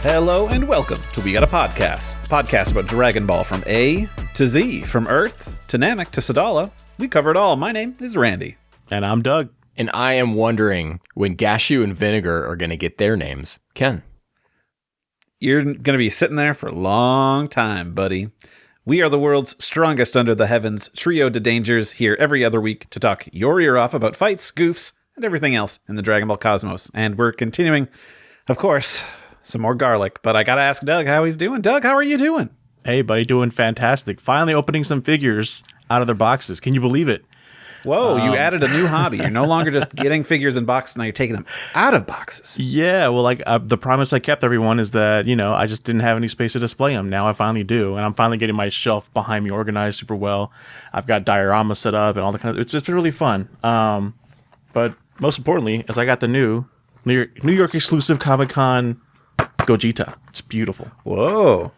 Hello and welcome to We Got a podcast about Dragon Ball from A to Z, from Earth to Namek to Sadala. We cover it all. My name is Randy. And I'm Doug. And I am wondering when Gashu and Vinegar are going to get their names. Ken. You're going to be sitting there for a long time, buddy. We are the world's strongest under the heavens trio de dangers, here every other week to talk your ear off about fights, goofs, and everything else in the Dragon Ball cosmos. And we're continuing, of course, some more garlic. But I got to ask Doug how he's doing. Doug, how are you doing? Hey, buddy, doing fantastic. Finally opening some figures out of their boxes. Can you believe it? Whoa, you added a new hobby. You're no longer just getting figures in boxes, now you're taking them out of boxes. Yeah, well, the promise I kept everyone is that, I just didn't have any space to display them. Now I finally do, and I'm finally getting my shelf behind me organized super well. I've got diorama set up and all the kind of... It's been really fun. But most importantly, is I got the new New York exclusive Comic-Con Gogeta. It's beautiful. Whoa.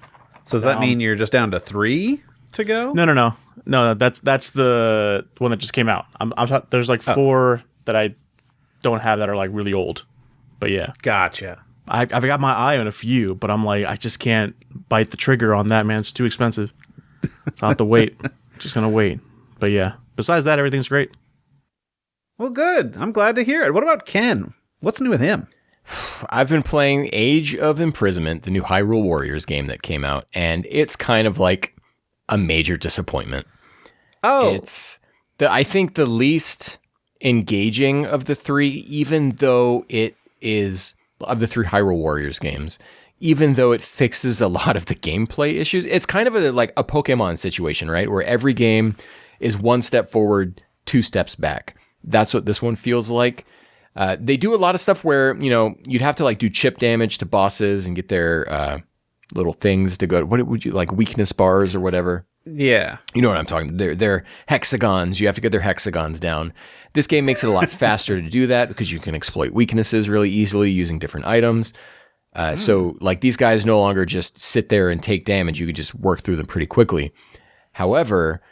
So does that mean you're just down to 3 to go? No, that's the one that just came out. There's like 4 that I don't have that are like really old. But yeah. Gotcha. I've got my eye on a few, but I'm like, I just can't bite the trigger on that, man. It's too expensive. I'll have to wait. Just gonna wait. But yeah. Besides that, everything's great. Well, good. I'm glad to hear it. What about Ken? What's new with him? I've been playing Age of Imprisonment, the new Hyrule Warriors game that came out, and it's kind of like a major disappointment. Oh. It's, I think, the least engaging of the 3, even though it is, of the 3 Hyrule Warriors games, even though it fixes a lot of the gameplay issues. It's kind of like a Pokemon situation, right? Where every game is 1 step forward, 2 steps back. That's what this one feels like. They do a lot of stuff where, you'd have to like do chip damage to bosses and get their little things to go. What would you like, weakness bars or whatever? Yeah. You know what I'm talking about. They're hexagons. You have to get their hexagons down. This game makes it a lot faster to do that because you can exploit weaknesses really easily using different items. So like these guys no longer just sit there and take damage. You could just work through them pretty quickly. However,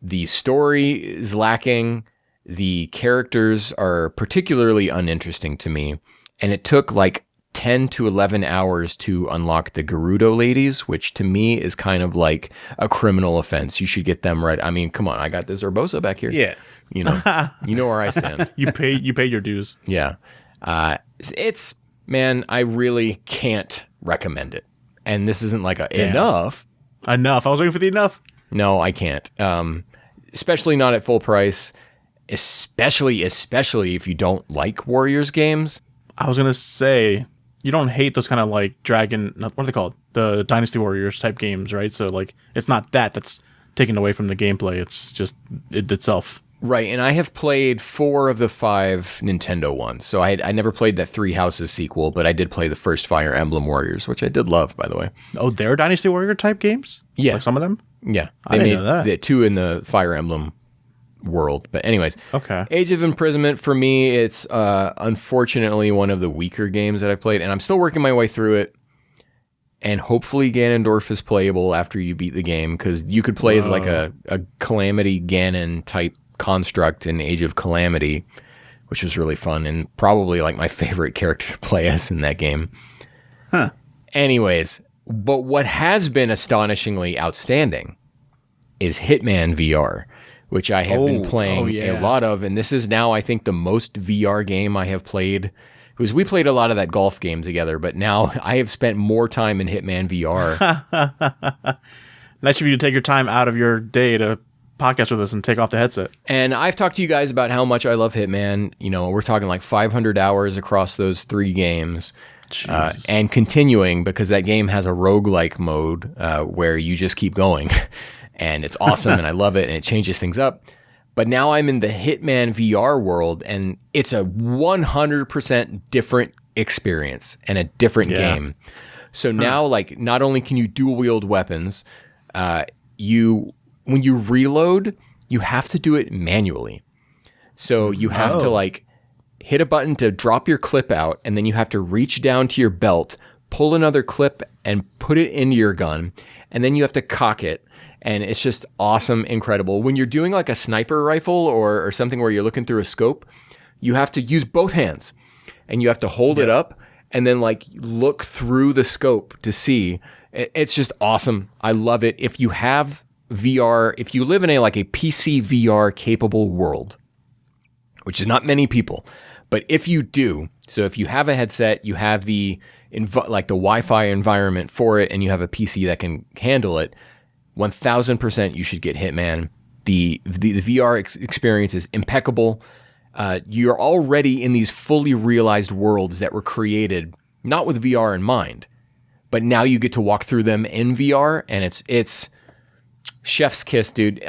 the story is lacking. The characters are particularly uninteresting to me, and it took like 10 to 11 hours to unlock the Gerudo ladies, which to me is kind of like a criminal offense. You should get them right. I mean, come on, I got this Urbosa back here. Yeah. You know where I stand. You pay your dues. Yeah. Man, I really can't recommend it. And this isn't like enough. Enough. I was waiting for the enough. No, I can't. Especially not at full price. Especially if you don't like Warriors games. I was going to say, you don't hate those kind of like Dragon, what are they called? The Dynasty Warriors type games, right? So like, it's not that's taken away from the gameplay. It's just it itself. Right, and I have played 4 of the 5 Nintendo ones. So I never played that 3 Houses sequel, but I did play the first Fire Emblem Warriors, which I did love, by the way. Oh, they're Dynasty Warrior type games? Yeah. Like some of them? Yeah. I didn't know that. The 2 in the Fire Emblem world. But anyways, okay. Age of Imprisonment, for me, it's unfortunately one of the weaker games that I've played, and I'm still working my way through it. And hopefully Ganondorf is playable after you beat the game, because you could play as like a Calamity Ganon type construct in Age of Calamity, which was really fun and probably like my favorite character to play as in that game. Huh. Anyways, but what has been astonishingly outstanding is Hitman VR, which I have been playing a lot of, and this is now, I think, the most VR game I have played. Because we played a lot of that golf game together, but now I have spent more time in Hitman VR. Nice of you to take your time out of your day to podcast with us and take off the headset. And I've talked to you guys about how much I love Hitman. We're talking like 500 hours across those 3 games. And continuing, because that game has a roguelike mode where you just keep going. And it's awesome, and I love it, and it changes things up. But now I'm in the Hitman VR world, and it's a 100% different experience and a different game. So now, like, not only can you dual wield weapons, when you reload, you have to do it manually. So you have to like hit a button to drop your clip out, and then you have to reach down to your belt, pull another clip, and put it into your gun, and then you have to cock it. And it's just awesome, incredible. When you're doing like a sniper rifle or something where you're looking through a scope, you have to use both hands, and you have to hold it up, and then like look through the scope to see. It's just awesome. I love it. If you have VR, if you live in a PC VR capable world, which is not many people, but if you do, so if you have a headset, you have the Wi-Fi environment for it, and you have a PC that can handle it, 1000% you should get Hitman. The VR experience is impeccable. You're already in these fully realized worlds that were created not with VR in mind, but now you get to walk through them in VR, and it's chef's kiss, dude.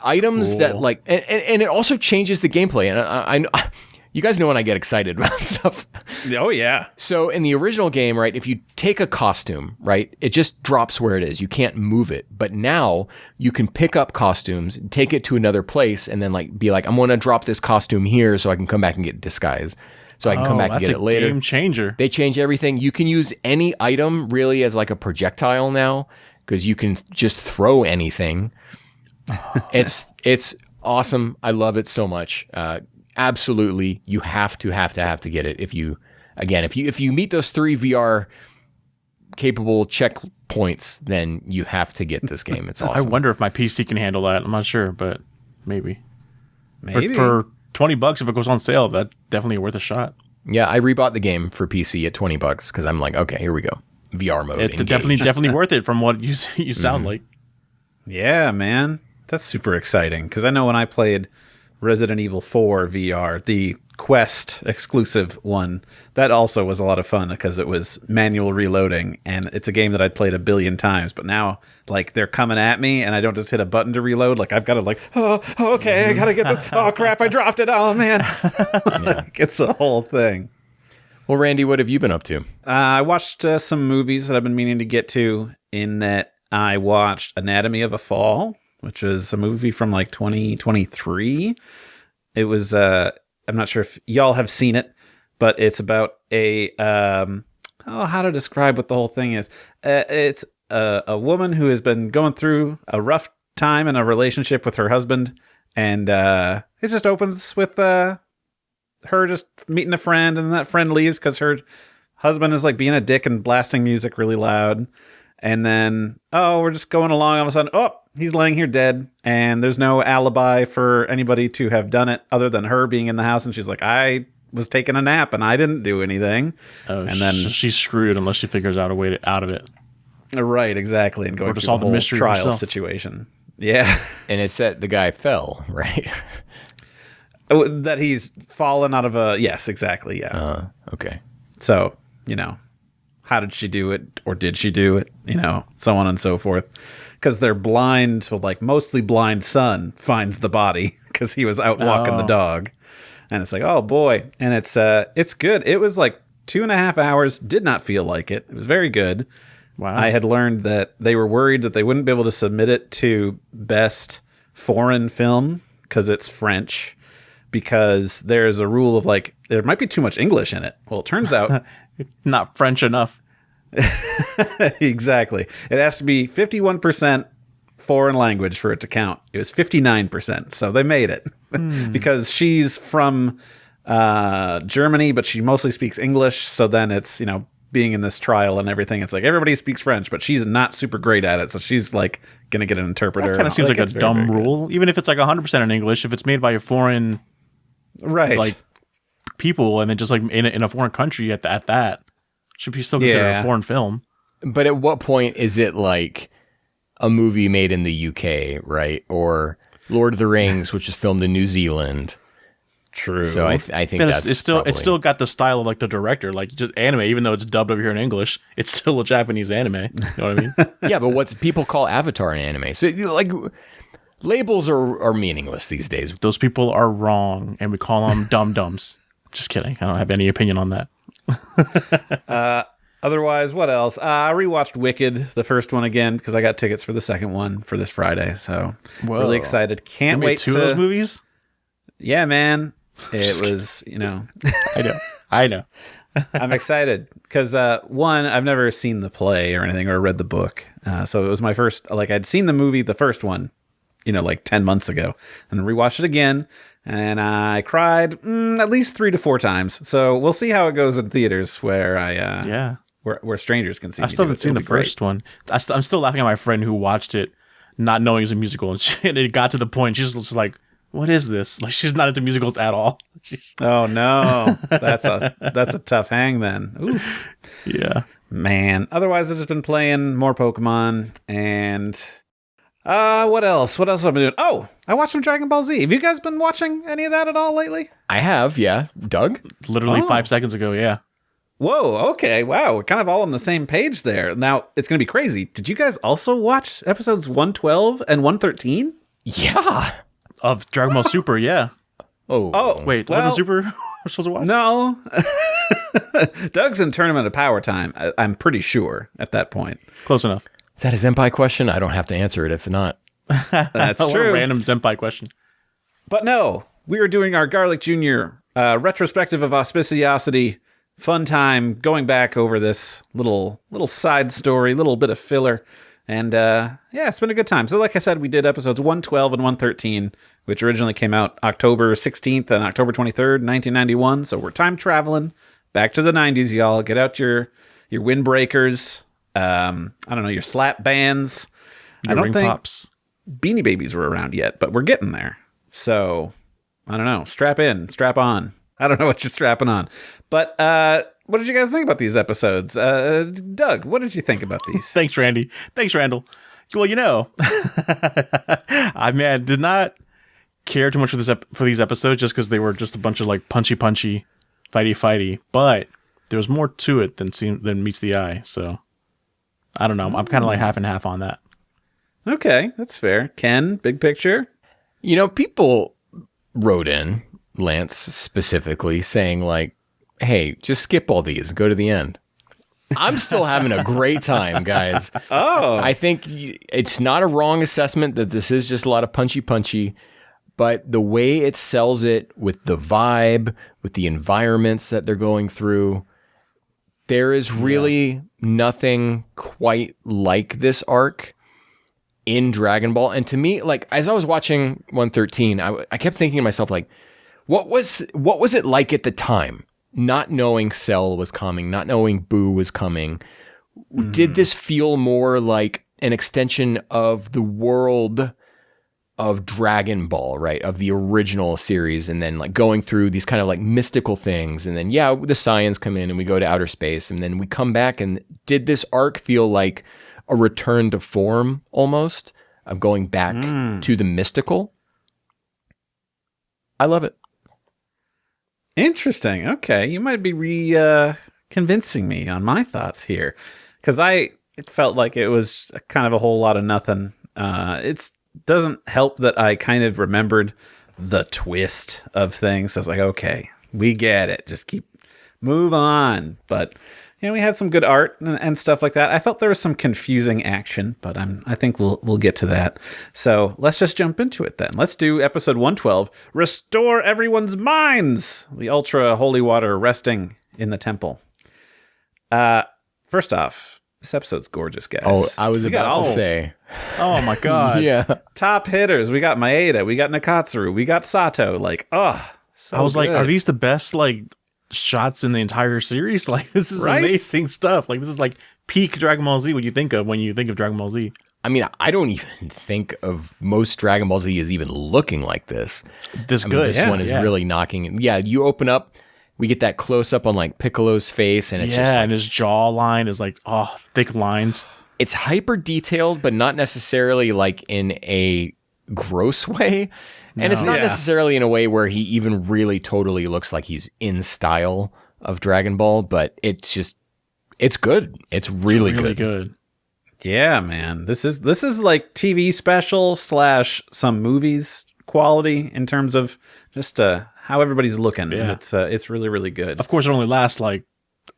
Items cool. that and it also changes the gameplay. And I you guys know when I get excited about stuff. Oh yeah. So in the original game, right, if you take a costume, right, it just drops where it is. You can't move it. But now you can pick up costumes, take it to another place, and then be like, I'm going to drop this costume here so I can come back and get disguise. So I can come back and get it later. Game changer. They change everything. You can use any item really as like a projectile now, because you can just throw anything. It's awesome. I love it so much. Absolutely, you have to get it. If you meet those 3 VR capable checkpoints, then you have to get this game. It's awesome. I wonder if my PC can handle that. I'm not sure, but maybe. Maybe for $20 if it goes on sale, that's definitely worth a shot. Yeah, I rebought the game for PC at $20 because I'm like, okay, here we go, VR mode. It's definitely worth it from what you sound like. Yeah, man, that's super exciting because I know when I played Resident Evil 4 VR, the Quest exclusive one, that also was a lot of fun because it was manual reloading, and it's a game that I'd played a billion times, but now they're coming at me and I don't just hit a button to reload. I've got to okay, I gotta get this. Oh crap, I dropped it. Oh man. It's a whole thing. Well, Randy, what have you been up to? I watched some movies that I've been meaning to get to, in that I watched Anatomy of a Fall, which is a movie from 2023. It was, I'm not sure if y'all have seen it, but it's about how to describe what the whole thing is. It's a woman who has been going through a rough time in a relationship with her husband, and it just opens with her just meeting a friend, and that friend leaves because her husband is being a dick and blasting music really loud. And then, we're just going along. All of a sudden, he's laying here dead, and there's no alibi for anybody to have done it other than her being in the house. And she's like, I was taking a nap and I didn't do anything. And then she's screwed unless she figures out a way out of it. Right, exactly. And going through the whole mystery trial herself. Situation. Yeah. And it's that the guy fell, right? That he's fallen out of a... Yes, exactly, yeah. Okay. So, how did she do it, or did she do it? So on and so forth. Because they're blind, so mostly blind son finds the body because he was out walking the dog. And it's oh boy. And it's good. It was 2.5 hours. Did not feel like it. It was very good. Wow. I had learned that they were worried that they wouldn't be able to submit it to best foreign film because it's French. Because there's a rule of there might be too much English in it. Well, it turns out it's not French enough. Exactly. It has to be 51% foreign language for it to count. It was 59%, so they made it. Because she's from Germany, but she mostly speaks English, so then it's, being in this trial and everything, it's everybody speaks French, but she's not super great at it, so she's gonna get an interpreter. That kind of seems like a dumb rule. Even if it's 100% in English, if it's made by a foreign people, and then just in a foreign country at that, should be still considered a foreign film. But at what point is it a movie made in the UK, right? Or Lord of the Rings, which is filmed in New Zealand. True. So I think that's it's still got the style of the director, just anime, even though it's dubbed over here in English, it's still a Japanese anime. You know what I mean? Yeah, but what's people call Avatar an anime? So labels are meaningless these days. Those people are wrong, and we call them dum-dums. Just kidding. I don't have any opinion on that. Otherwise, what else? I rewatched Wicked, the first one again, because I got tickets for the second one for this Friday. So really excited. Can't wait to... Two of those movies? Yeah, man. It was, I know. I'm excited because, one, I've never seen the play or anything or read the book. So it was my first, I'd seen the movie, the first one, like 10 months ago, and rewatched it again, and I cried at least 3 to 4 times. So we'll see how it goes in theaters where where strangers can see. I still haven't seen the first one. I'm still laughing at my friend who watched it, not knowing it's a musical, and it got to the point she's just like, "What is this?" Like she's not into musicals at all. Oh no, that's a tough hang then. Oof. Yeah, man. Otherwise, I've just been playing more Pokemon and what else? What else have I been doing? Oh, I watched some Dragon Ball Z. Have you guys been watching any of that at all lately? I have, yeah. Doug? literally 5 seconds ago. Yeah. Whoa, okay, wow, we're kind of all on the same page there. Now, it's going to be crazy. Did you guys also watch episodes 112 and 113? Yeah. Of Dragon Ball Super, yeah. Oh. Wait, well, was it Super we're supposed to watch? No. Doug's in Tournament of Power time, I'm pretty sure, at that point. Close enough. Is that a Senpai question? I don't have to answer it if not. That's What true. a random Senpai question. But no, we are doing our Garlic Jr. Retrospective of Auspiciosity. Fun time going back over this little side story, little bit of filler. And it's been a good time. So like I said, we did episodes 112 and 113, which originally came out October 16th and October 23rd, 1991. So we're time traveling back to the 90s, y'all. Get out your windbreakers. I don't know, your slap bands. Your I don't ring think pops. Beanie Babies were around yet, but we're getting there. So, I don't know. Strap in, strap on. I don't know what you're strapping on. But what did you guys think about these episodes? Doug, what did you think about these? Thanks, Randy. Thanks, Randall. Well, I did not care too much for these episodes just because they were just a bunch of like punchy, fighty. But there was more to it than meets the eye. So I don't know. I'm kind of like half and half on that. Okay, that's fair. Ken, big picture? People wrote in, Lance specifically, saying like, hey, just skip all these, go to the end. I'm still having a great time, guys. Oh. I think it's not a wrong assessment that this is just a lot of punchy, but the way it sells it with the vibe, with the environments that they're going through, there is really nothing quite like this arc in Dragon Ball. And to me, like, as I was watching 113, I kept thinking to myself, like, what was it like at the time? Not knowing Cell was coming, not knowing Boo was coming. Did this feel more like an extension of the world of Dragon Ball, right? Of the original series, and then like going through these kind of like mystical things, and then the Saiyans come in and we go to outer space, and then we come back, and did this arc feel like a return to form almost of going back to the mystical? I love it. Interesting. Okay, you might be convincing me on my thoughts here, because it felt like it was kind of a whole lot of nothing. It doesn't help that I kind of remembered the twist of things. I was like, okay, we get it. Just move on. But we had some good art and stuff like that. I felt there was some confusing action, but I think we'll get to that. So let's just jump into it then. Let's do episode 112, Restore Everyone's Minds, the ultra holy water resting in the temple. First off, this episode's gorgeous, guys. Oh, I was about to say. Oh my god. Yeah. Top hitters. We got Maeda, we got Nakatsuru, we got Sato. Like, so I was like, good. are these the best like shots in the entire series? Like, this is Right? amazing stuff. Like, this is like peak Dragon Ball Z. What you think of when you think of Dragon Ball Z? I mean, I don't even think of most Dragon Ball Z as even looking like this. This I mean, good. this one is really knocking it. Yeah, you open up, we get that close up on like Piccolo's face, and it's just like, and his jawline is like, thick lines. it's hyper detailed, but not necessarily like in a gross way. And it's not necessarily in a way where he even really totally looks like he's in style of Dragon Ball, but it's good. It's really good. Yeah, man. This is like TV special / some movies quality in terms of just how everybody's looking. Yeah. And it's really, really good. Of course, it only lasts like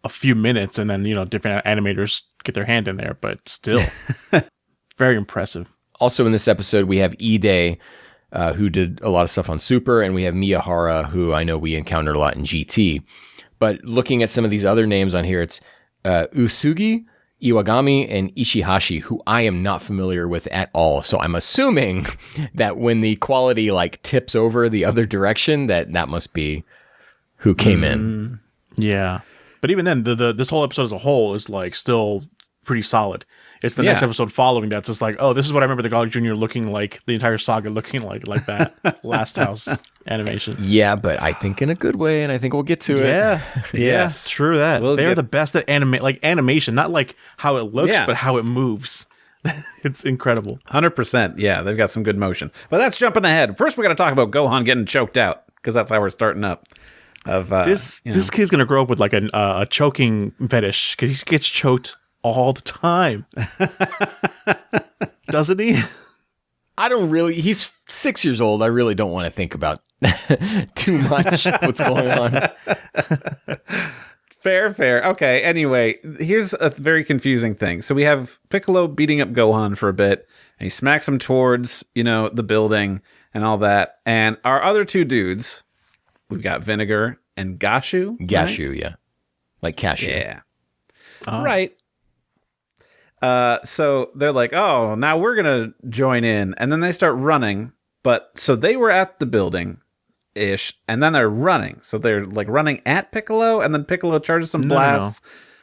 a few minutes, and then different animators get their hand in there, but still, very impressive. Also in this episode, we have Ide, who did a lot of stuff on Super, and we have Miyahara, who I know we encountered a lot in GT. But looking at some of these other names on here, it's Usugi, Iwagami and Ishihashi, who I am not familiar with at all. So I'm assuming that when the quality like tips over the other direction, that must be who came in. Yeah. But even then, this whole episode as a whole is like still pretty solid. It's the next episode following that's just like, oh, this is what I remember the Garlic Jr. looking like, the entire saga looking like that Last House animation. Yeah, but I think in a good way, and I think we'll get to it. Yeah, Yes. true that. They're the best at animation, not like how it looks, but how it moves. It's incredible. 100%. Yeah, they've got some good motion. But that's jumping ahead. First, we got to talk about Gohan getting choked out, because that's how we're starting up. This kid's gonna grow up with like a choking fetish because he gets choked all the time, doesn't he? I don't really. He's 6 years old. I really don't want to think about too much what's going on. Fair. Okay, anyway, here's a very confusing thing. So we have Piccolo beating up Gohan for a bit, and he smacks him towards, the building and all that. And our other two dudes, we've got Vinegar and Gashu. Gashu, right? yeah. Like cashew. Yeah. Right. So they're like, oh, now we're going to join in. And then they start running. But so they were at the building-ish, and then they're running. So they're like running at Piccolo, and then Piccolo charges some blasts.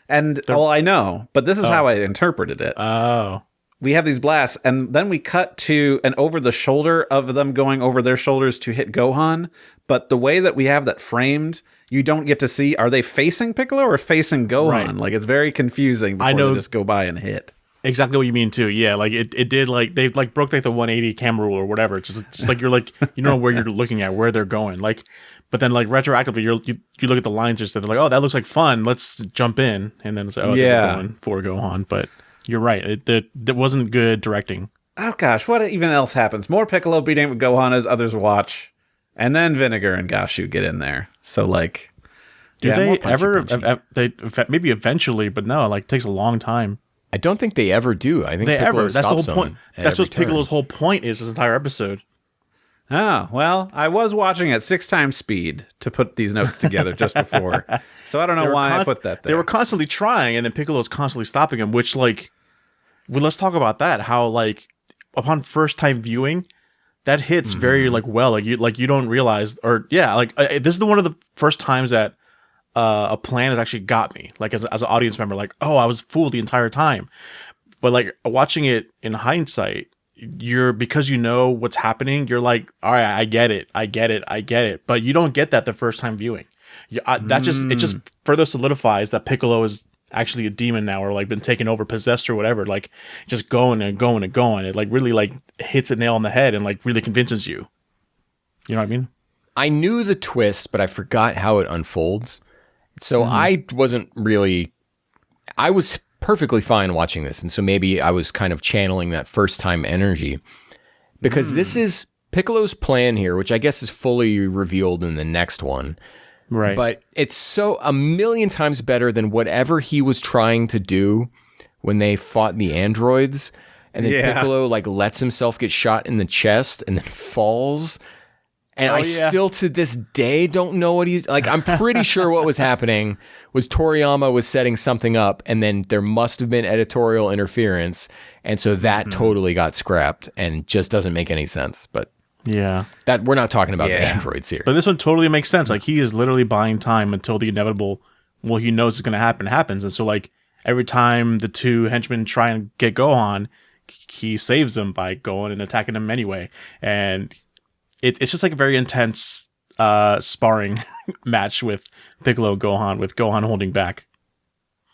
No. And, I know, but this is how I interpreted it. Oh. We have these blasts, and then we cut to an over the shoulder of them going over their shoulders to hit Gohan. But the way that we have that framed, you don't get to see, are they facing Piccolo or facing Gohan? Right. Like, it's very confusing before they just go by and hit. Exactly what you mean too. Yeah, like it did. Like they like broke like the 180 camera rule or whatever. It's just like you're like you know where you're looking at, where they're going. Like, but then like retroactively, you look at the lines and they're like, oh, that looks like fun. Let's jump in, and then it's like, oh, they're going for Gohan. But you're right. It wasn't good directing. Oh gosh, what even else happens? More Piccolo beating up Gohan as others watch, and then Vinegar and Gashu get in there. So like, do they ever? punchy. They maybe eventually, but no. Like, it takes a long time. I don't think they ever do. I think Piccolo that's the whole stops point. them That's what every turn. Piccolo's whole point is. This entire episode. Oh, well, I was watching at 6 times speed to put these notes together just before. So I don't know why I put that there. They were constantly trying, and then Piccolo's constantly stopping him, which, like, well, let's talk about that. How, like, upon first time viewing, that hits very, like, well. Like you don't realize, or, yeah, like, this is one of the first times that a plan has actually got me, like, as an audience member, like, oh, I was fooled the entire time. But, like, watching it in hindsight, because you know what's happening, you're like, all right, I get it. But you don't get that the first time viewing. It just further solidifies that Piccolo is actually a demon now, or like been taken over, possessed, or whatever. Like, just going and going and going. It like really like hits a nail on the head and like really convinces you. You know what I mean? I knew the twist, but I forgot how it unfolds. So I wasn't really. I was perfectly fine watching this, and so maybe I was kind of channeling that first time energy, because this is Piccolo's plan here, which I guess is fully revealed in the next one. Right. But it's so a million times better than whatever he was trying to do when they fought the androids, and then Piccolo like lets himself get shot in the chest and then falls. And I still, to this day, don't know what he's... Like, I'm pretty sure what was happening was Toriyama was setting something up, and then there must have been editorial interference, and so that totally got scrapped, and just doesn't make any sense. But yeah, that we're not talking about the androids here. But this one totally makes sense. Like, he is literally buying time until the inevitable, well, he knows it's going to happen, happens. And so, like, every time the two henchmen try and get Gohan, he saves them by going and attacking them anyway. And... It's just like a very intense sparring match with Piccolo Gohan, with Gohan holding back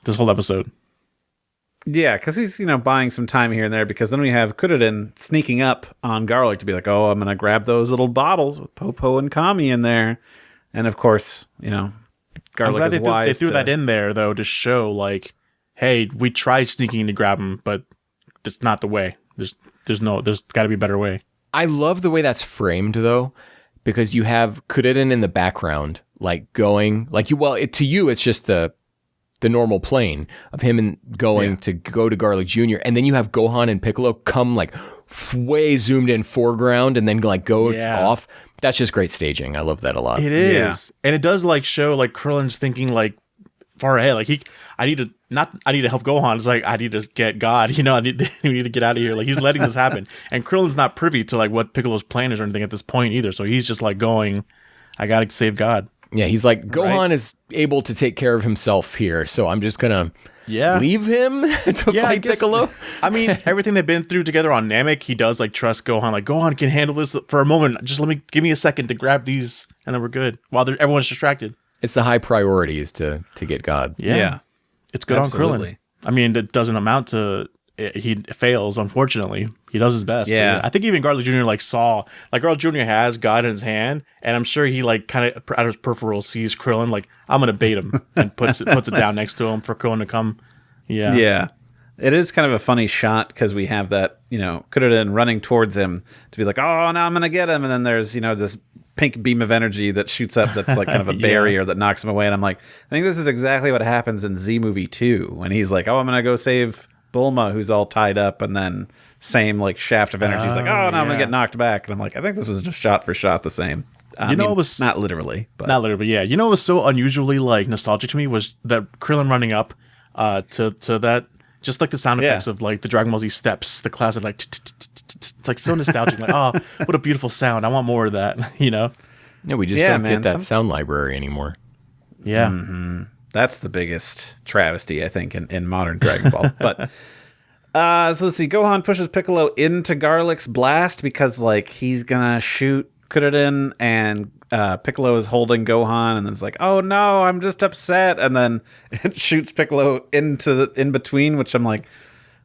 this whole episode. Yeah, because he's, buying some time here and there, because then we have Kuririn sneaking up on Garlic to be like, oh, I'm going to grab those little bottles with Popo and Kami in there. And of course, Garlic is wise. They threw that in there, though, to show, like, hey, we tried sneaking to grab him, but it's not the way. There's got to be a better way. I love the way that's framed, though, because you have Kuririn in the background, like going, like to you, it's just the normal plane of him going to go to Garlic Jr., and then you have Gohan and Piccolo come like way zoomed in foreground and then like go off. That's just great staging. I love that a lot. It is, and it does like show like Kuririn's thinking like far ahead. Like I need to help Gohan. It's like I need to get God. You know, we need to get out of here. Like he's letting this happen, and Krillin's not privy to like what Piccolo's plan is or anything at this point either. So he's just like going, I gotta save God. Yeah, he's like, Gohan is able to take care of himself here, so I'm just gonna leave him to fight Piccolo. I mean, everything they've been through together on Namek, he does like trust Gohan. Like Gohan can handle this for a moment. Just give me a second to grab these, and then we're good. While everyone's distracted. It's the high priority is to get God. Yeah. It's good Absolutely. on Krillin. I mean, it doesn't amount to he fails. Unfortunately, he does his best. Yeah, I think even Garlic Jr. like saw like Garlic Jr. has God in his hand, and I'm sure he like kind of out of his peripheral sees Krillin like I'm gonna bait him and puts it down next to him for Krillin to come. Yeah. It is kind of a funny shot because we have that, Kuririn running towards him to be like, oh, now I'm going to get him. And then there's, this pink beam of energy that shoots up that's like kind of a barrier that knocks him away. And I'm like, I think this is exactly what happens in Z Movie 2 when he's like, oh, I'm going to go save Bulma, who's all tied up. And then same like shaft of energy. He's like, oh, now I'm going to get knocked back. And I'm like, I think this was just shot for shot the same. It was not literally, but not literally. Yeah. What was so unusually like nostalgic to me was that Krillin running up to that. Just like the sound effects of like the Dragon Ball Z steps, the classic like it's like so nostalgic. Like, oh, what a beautiful sound! I want more of that. Yeah, we just don't get that sound library anymore. Yeah, that's the biggest travesty I think in modern Dragon Ball. But so let's see. Gohan pushes Piccolo into Garlic's blast because like he's gonna shoot Kuririn, and Piccolo is holding Gohan, and then it's like, oh no, I'm just upset, and then it shoots Piccolo in between, which I'm like,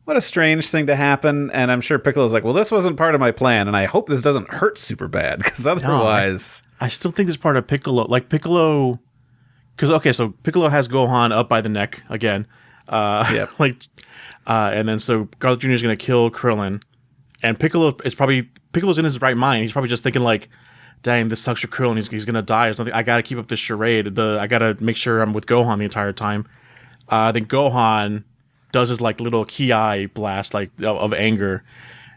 what a strange thing to happen. And I'm sure Piccolo's like, well, this wasn't part of my plan, and I hope this doesn't hurt super bad, because otherwise... I still think this part of Piccolo, like Piccolo... Because, so Piccolo has Gohan up by the neck again. And then so Garlic Jr. is going to kill Krillin, and Piccolo's in his right mind. He's probably just thinking like, dang, this sucks for Krillin. He's going to die or something. I got to keep up this charade. I got to make sure I'm with Gohan the entire time. Then Gohan does his like little ki blast like of anger.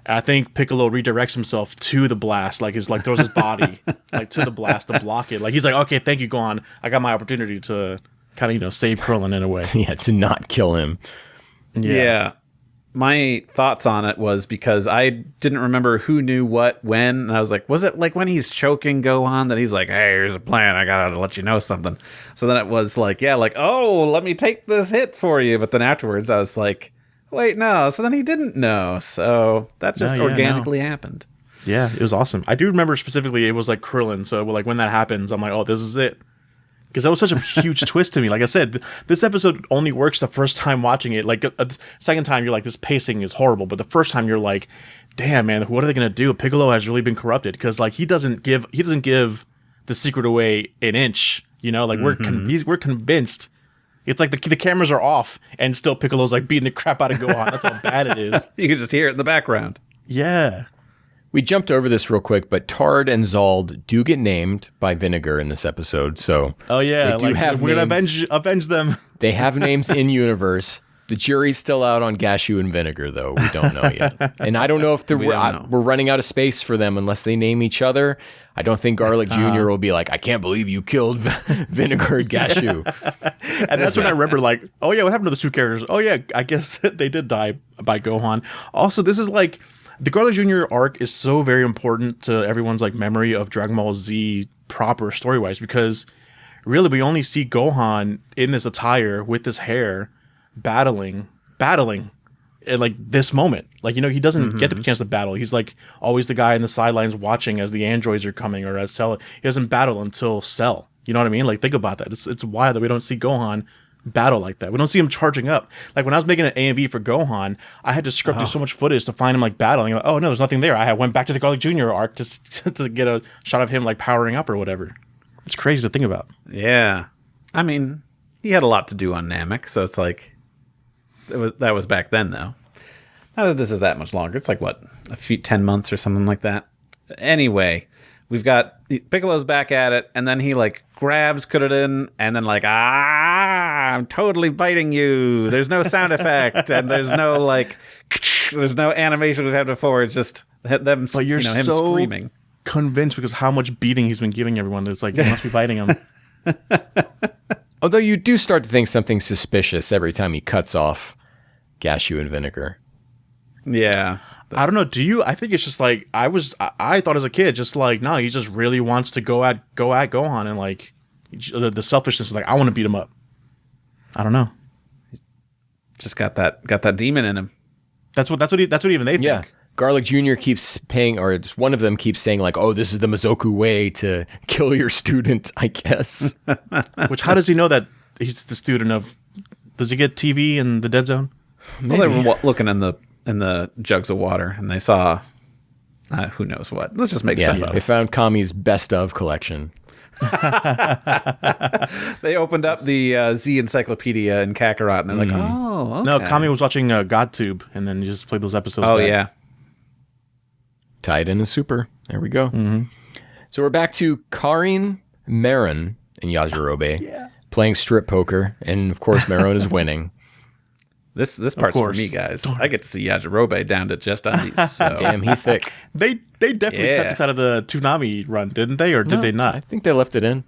And I think Piccolo redirects himself to the blast, like throws his body like to the blast to block it. Like he's like, okay, thank you, Gohan. I got my opportunity to kind of save Krillin in a way. Yeah, to not kill him. Yeah. My thoughts on it was because I didn't remember who knew what when, and I was like, was it like when he's choking Gohan that he's like, hey, here's a plan, I gotta let you know something. So then it was like, oh, let me take this hit for you. But then afterwards I was like, wait, no. So then he didn't know. So that just organically happened. Yeah, it was awesome. I do remember specifically it was like Krillin. So like when that happens, I'm like, oh, this is it. Because that was such a huge twist to me. Like I said, this episode only works the first time watching it. Like a second time, you're like, this pacing is horrible. But the first time, you're like, damn, man, what are they gonna do? Piccolo has really been corrupted because like he doesn't give the secret away an inch. Like we're convinced. It's like the cameras are off, and still Piccolo's like beating the crap out of Gohan. That's how bad it is. You can just hear it in the background. Yeah. We jumped over this real quick, but Tard and Zald do get named by Vinegar in this episode. So they do have we're names. Gonna avenge them. They have names in universe. The jury's still out on Gashu and Vinegar, though. We don't know yet. And I don't know if we're running out of space for them unless they name each other. I don't think Garlic Jr. will be like, I can't believe you killed Vinegar and Gashu. And that's when I remember like, oh yeah, what happened to the two characters? Oh yeah, I guess they did die by Gohan. Also, this is like, the Garlic Jr. arc is so very important to everyone's like memory of Dragon Ball Z proper story-wise, because really we only see Gohan in this attire with this hair battling at like this moment. Like, he doesn't get the chance to battle. He's like always the guy in the sidelines watching as the androids are coming, or as Cell. He doesn't battle until Cell. You know what I mean? Like, think about that. It's wild that we don't see Gohan battle like that. We don't see him charging up. Like when I was making an AMV for Gohan, I had to scrub through so much footage to find him like battling. Like, oh no, there's nothing there. I went back to the Garlic Jr. arc to get a shot of him like powering up or whatever. It's crazy to think about. Yeah, I mean, he had a lot to do on Namek, so it's like that was back then though. Not that this is that much longer. It's like what, 10 months or something like that. Anyway, we've got Piccolo's back at it, and then he like grabs Kuririn, and then like, I'm totally biting you. There's no sound effect, and there's no like, there's no animation we've had before. It's just them, but you're him so screaming. Convinced because how much beating he's been giving everyone. That's like, you must be biting him. Although you do start to think something suspicious every time he cuts off Gashu and Vinegar. Yeah. I don't know. Do you? I think it's just like I thought as a kid, just like no, he just really wants to go at Gohan and like the selfishness is like I want to beat him up. I don't know. Just got that demon in him. That's what even they think. Yeah. Garlic Jr. keeps paying, or just one of them keeps saying like, "Oh, this is the Mizoku way to kill your student." I guess. Which how does he know that he's the student of? Does he get TV in the Dead Zone? Well, they were looking in the jugs of water, and they saw who knows what. Let's just make stuff up. They found Kami's best of collection. They opened up the Z Encyclopedia in Kakarot, and they're like, "Oh, okay." No, Kami was watching GodTube, and then he just played those episodes. Oh back. yeah. Tied in as super. There we go. So we're back to Karin, Marin, and Yajirobe playing strip poker, and of course Marin is winning. This part's for me, guys. I get to see Yajirobe down to just undies. So. Damn, he thick. They definitely cut this out of the Toonami run, didn't they? Or did they not? I think they left it in.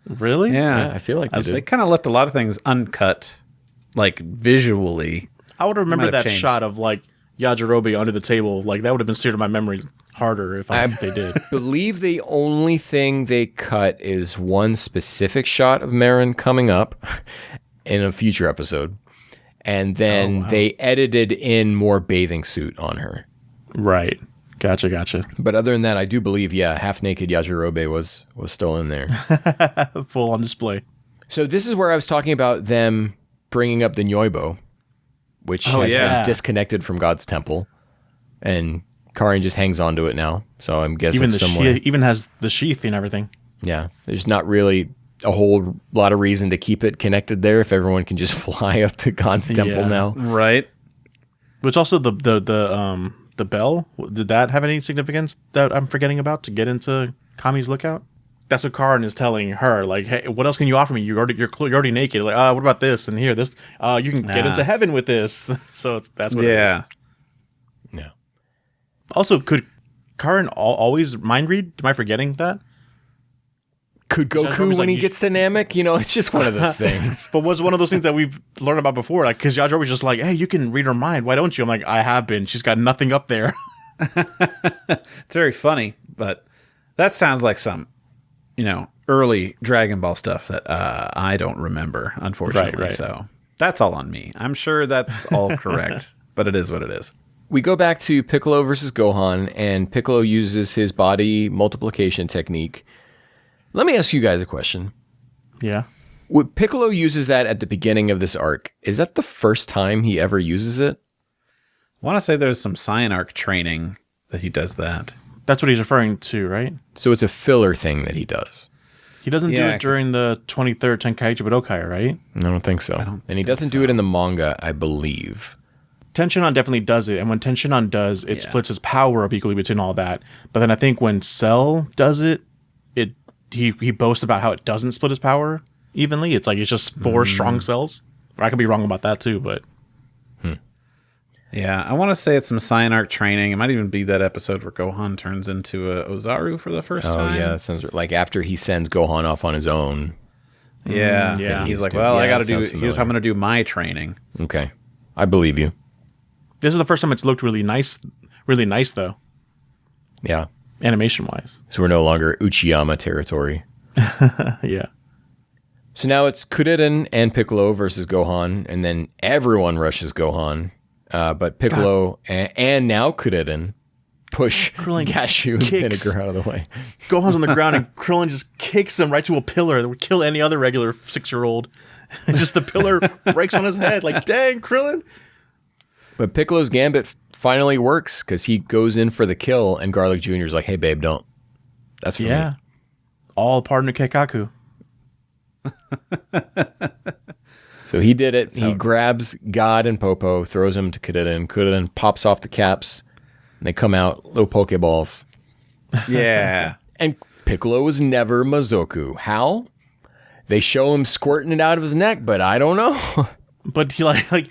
Really? Yeah. I feel like they They did. kind of left a lot of things uncut, like visually. I would remember Might have that changed. shot of like Yajirobe under the table. Like that would have been seared in my memory harder if they did. Believe the only thing they cut is one specific shot of Marin coming up in a future episode. And then they edited in more bathing suit on her. Right. Gotcha. But other than that, I do believe, half-naked Yajirobe was still in there. Full on display. So this is where I was talking about them bringing up the Nyoibo, which has been disconnected from God's temple. And Karin just hangs on to it now. So I'm guessing Even has the sheath and everything. Yeah, there's not really a whole lot of reason to keep it connected there if everyone can just fly up to God's temple now. Right. Which also the bell, did that have any significance that I'm forgetting about to get into Kami's lookout? That's what Karin is telling her. Like, hey, what else can you offer me? You're already naked. Like, what about this and here? This, you can get into heaven with this. So that's what it is. Yeah. Also, could Karin always mind read? Am I forgetting that? Could Goku when he gets to Namek? You know, it's just one of those things. But was one of those things that we've learned about before? Like, because Yajirobe was just like, hey, you can read her mind. Why don't you? I'm like, I have been. She's got nothing up there. It's very funny, but that sounds like some, early Dragon Ball stuff that I don't remember, unfortunately. Right. So that's all on me. I'm sure that's all correct, but it is what it is. We go back to Piccolo versus Gohan, and Piccolo uses his body multiplication technique. Let me ask you guys a question. Yeah. When Piccolo uses that at the beginning of this arc, is that the first time he ever uses it? I want to say there's some Cyanarch training that he does that. That's what he's referring to, right? So it's a filler thing that he does. He doesn't do it during the 23rd Tenkaichi Budokai, right? I don't think so. And he doesn't do it in the manga, I believe. Tenshinhan definitely does it, and when Tenshinhan does, it splits his power up equally between all that. But then I think when Cell does it, he boasts about how it doesn't split his power evenly. It's like it's just 4 strong cells. Or I could be wrong about that too, but Yeah, I want to say it's some Cyanarch training. It might even be that episode where Gohan turns into a Ozaru for the first time. Oh, yeah, that sounds like after he sends Gohan off on his own. Yeah. Yeah. He's like, Yeah, well, I got to that do, sounds here's how I'm going to do my training. Okay. I believe you. this is the first time it's looked really nice though, Yeah. animation wise. So we're no longer Uchiyama territory. Yeah. So now it's Kuririn and Piccolo versus Gohan, and then everyone rushes Gohan. But Piccolo and now Kuririn push Krillin Gashu and kicks. Vinegar out of the way. Gohan's on the ground and Krillin just kicks him right to a pillar that would kill any other regular 6-year-old. And just the pillar breaks on his head. Like, dang, Krillin. But Piccolo's gambit finally works because he goes in for the kill, and Garlic Jr. is like, hey, babe, don't. That's for me. All part of Keikaku. So he did it. He grabs God and Popo, throws him to Kuririn. Kuririn pops off the caps. And they come out, little Pokeballs. Yeah. And Piccolo was never Mizoku. How? They show him squirting it out of his neck, but I don't know. But he like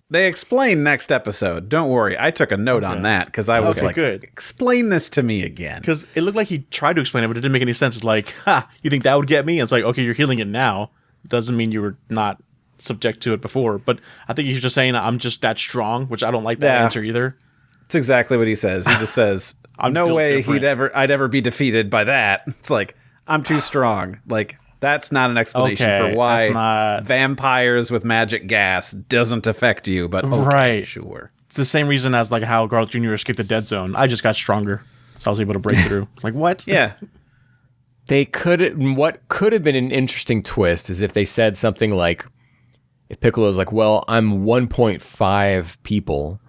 They explain next episode. Don't worry. I took a note on that because I was like, good. explain this to me again. because it looked like he tried to explain it, but it didn't make any sense. It's like, ha, you think that would get me? And it's like, okay, you're healing it now. doesn't mean you were not subject to it before. But I think he's just saying I'm just that strong, which I don't like that answer either. It's exactly what he says. He just says, no way I'd ever be defeated by that. It's like, I'm too strong. Like, that's not an explanation for why vampires with magic gas doesn't affect you, but sure. It's the same reason as like how Garth Jr. escaped the dead zone. I just got stronger, so I was able to break through. It's like, what? Yeah. What could have been an interesting twist is if they said something like, if Piccolo's like, well, I'm 1.5 people,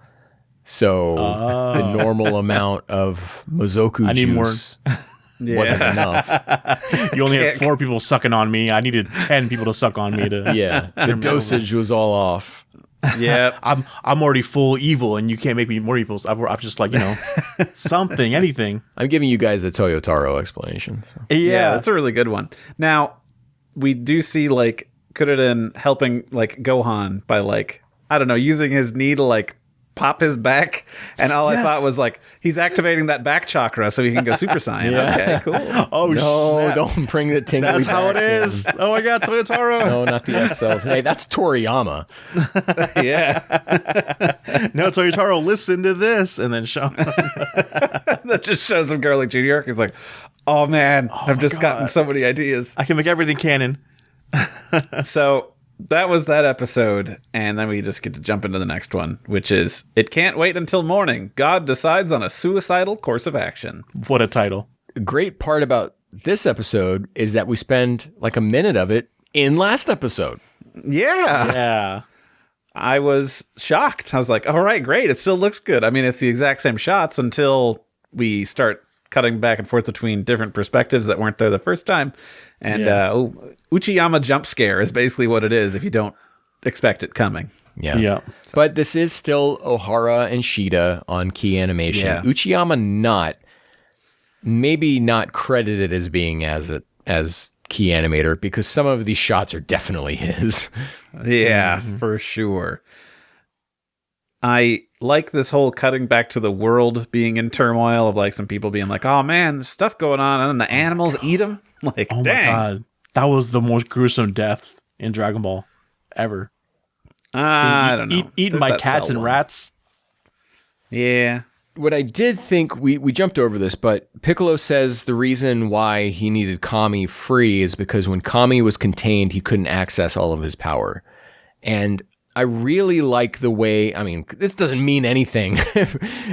so the normal amount of Mozoku juice wasn't enough. You only had 4 people sucking on me. I needed 10 people to suck on me to. The dosage was all off. Yeah, I'm already full evil, and you can't make me more evil. So I'm just like, something, anything. I'm giving you guys the Toyotaro explanation. So. Yeah, that's a really good one. Now, we do see like Kuririn helping like Gohan by like, I don't know, using his knee to like pop his back, and all I thought was like, he's activating that back chakra so he can go Super Saiyan. Okay, cool. Oh no, snap. Don't bring the tingly. That's how it is. Oh my god, Toyotaro. No, not the S cells. Hey, that's Toriyama. Yeah. No, Toyotaro, listen to this, and then show. That just shows him Garlic Jr. He's like, oh man, I've just gotten so many ideas. I can make everything canon. So that was that episode, and then we just get to jump into the next one, which is It Can't Wait Until Morning. God decides on a suicidal course of action. What a title. A great part about this episode is that we spend like a minute of it in last episode. Yeah. I was shocked. I was like, all right, great. It still looks good. I mean, it's the exact same shots until we start cutting back and forth between different perspectives that weren't there the first time. And Uchiyama jump scare is basically what it is if you don't expect it coming. Yeah. But this is still Ohara and Shida on key animation. Yeah. Uchiyama maybe not credited as being as key animator, because some of these shots are definitely his. Yeah, for sure. I like this whole cutting back to the world being in turmoil of like some people being like, oh man, there's stuff going on, and then the animals eat them. Like, oh dang. My god, that was the most gruesome death in Dragon Ball ever. I don't know. Eaten by cats and rats. Yeah. What I did think, we jumped over this, but Piccolo says the reason why he needed Kami free is because when Kami was contained, he couldn't access all of his power. And I really like the way, I mean, this doesn't mean anything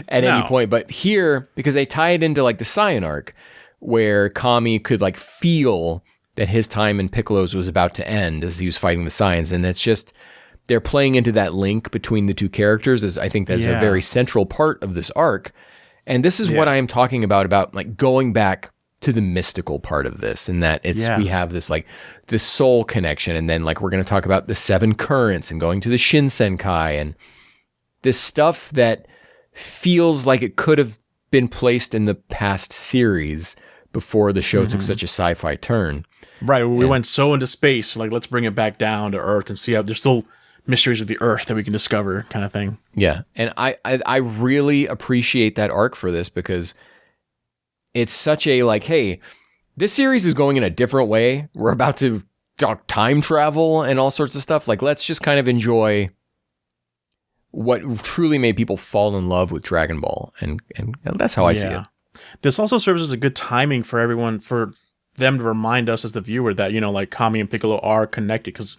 at any point, but here, because they tie it into like the Saiyan arc, where Kami could like feel that his time in Piccolo's was about to end as he was fighting the Saiyans, and it's just, they're playing into that link between the two characters. I think that's a very central part of this arc. And this is what I am talking about like going back to the mystical part of this, and that we have this like the soul connection, and then like we're going to talk about the 7 currents and going to the Shinsenkai and this stuff that feels like it could have been placed in the past series before the show took such a sci-fi turn. Right, we went so into space, like let's bring it back down to Earth and see how there's still mysteries of the Earth that we can discover, kind of thing. Yeah, and I really appreciate that arc for this, because it's such a like, hey, this series is going in a different way. We're about to talk time travel and all sorts of stuff. Like, let's just kind of enjoy what truly made people fall in love with Dragon Ball. And that's how I see it. This also serves as a good timing for everyone, for them to remind us as the viewer that, like Kami and Piccolo are connected, because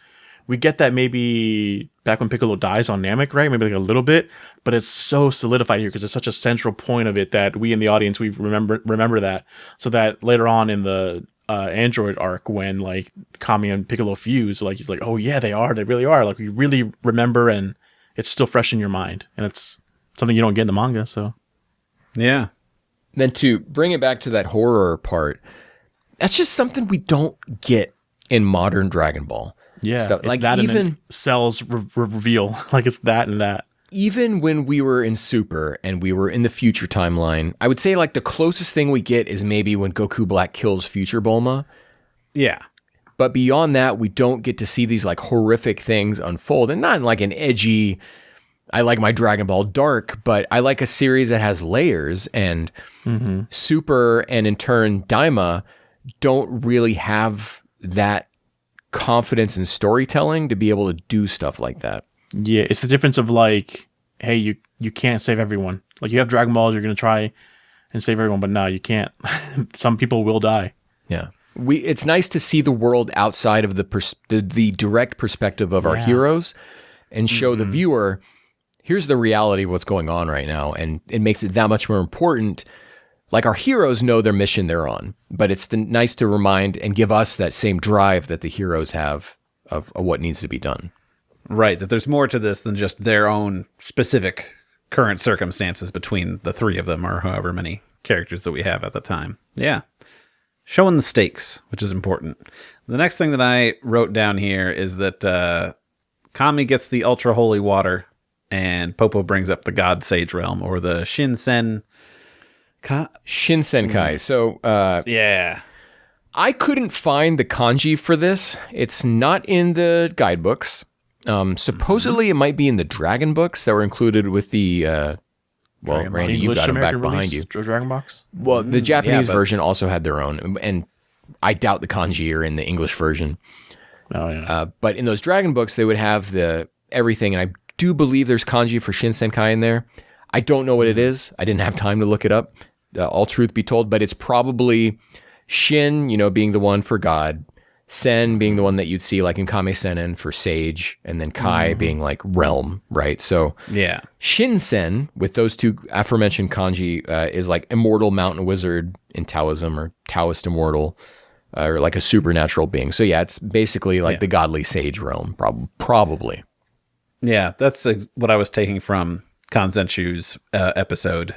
we get that maybe back when Piccolo dies on Namek, right? Maybe like a little bit, but it's so solidified here because it's such a central point of it that we in the audience, we remember that, so that later on in the Android arc, when like Kami and Piccolo fuse, like he's like, oh yeah, they really are. Like we really remember, and it's still fresh in your mind, and it's something you don't get in the manga. So yeah. Then to bring it back to that horror part, that's just something we don't get in modern Dragon Ball. Yeah, stuff. Like that, even and then Cell's reveal, like it's that and that. Even when we were in Super and we were in the future timeline, I would say like the closest thing we get is maybe when Goku Black kills Future Bulma. Yeah. But beyond that, we don't get to see these like horrific things unfold, and not in like an edgy, I like my Dragon Ball Dark, but I like a series that has layers, and Super and in turn Daima don't really have that confidence in storytelling to be able to do stuff like that. Yeah, it's the difference of like, hey, you can't save everyone. Like you have Dragon Balls, you're gonna try and save everyone, but no, you can't. Some people will die. Yeah. It's nice to see the world outside of the direct perspective of our heroes and show the viewer, here's the reality of what's going on right now. And it makes it that much more important. Like our heroes know their mission they're on, but it's nice to remind and give us that same drive that the heroes have of what needs to be done. Right, that there's more to this than just their own specific current circumstances between the three of them or however many characters that we have at the time. Yeah. Showing the stakes, which is important. The next thing that I wrote down here is that Kami gets the ultra holy water, and Popo brings up the God Sage realm, or the Shinsenkai. So, yeah. I couldn't find the kanji for this. It's not in the guidebooks. Supposedly, it might be in the Dragon books that were included with the. Well, Dragon Randy, Box. you've got them back English behind you. Dragon Box? Well, the Japanese but- version also had their own, and I doubt the kanji are in the English version. Oh, yeah. But in those Dragon books, they would have everything, and I do believe there's kanji for Shinsenkai in there. I don't know what it is. I didn't have time to look it up, all truth be told, but it's probably Shin, being the one for God, Sen being the one that you'd see like in Kame Sennen for Sage, and then Kai being like realm, right? So Yeah. Shinsen, with those two aforementioned kanji, is like immortal mountain wizard in Taoism, or Taoist immortal, or like a supernatural being. So yeah, it's basically like the godly sage realm, probably. Yeah, that's what I was taking from Kanzenshu's episode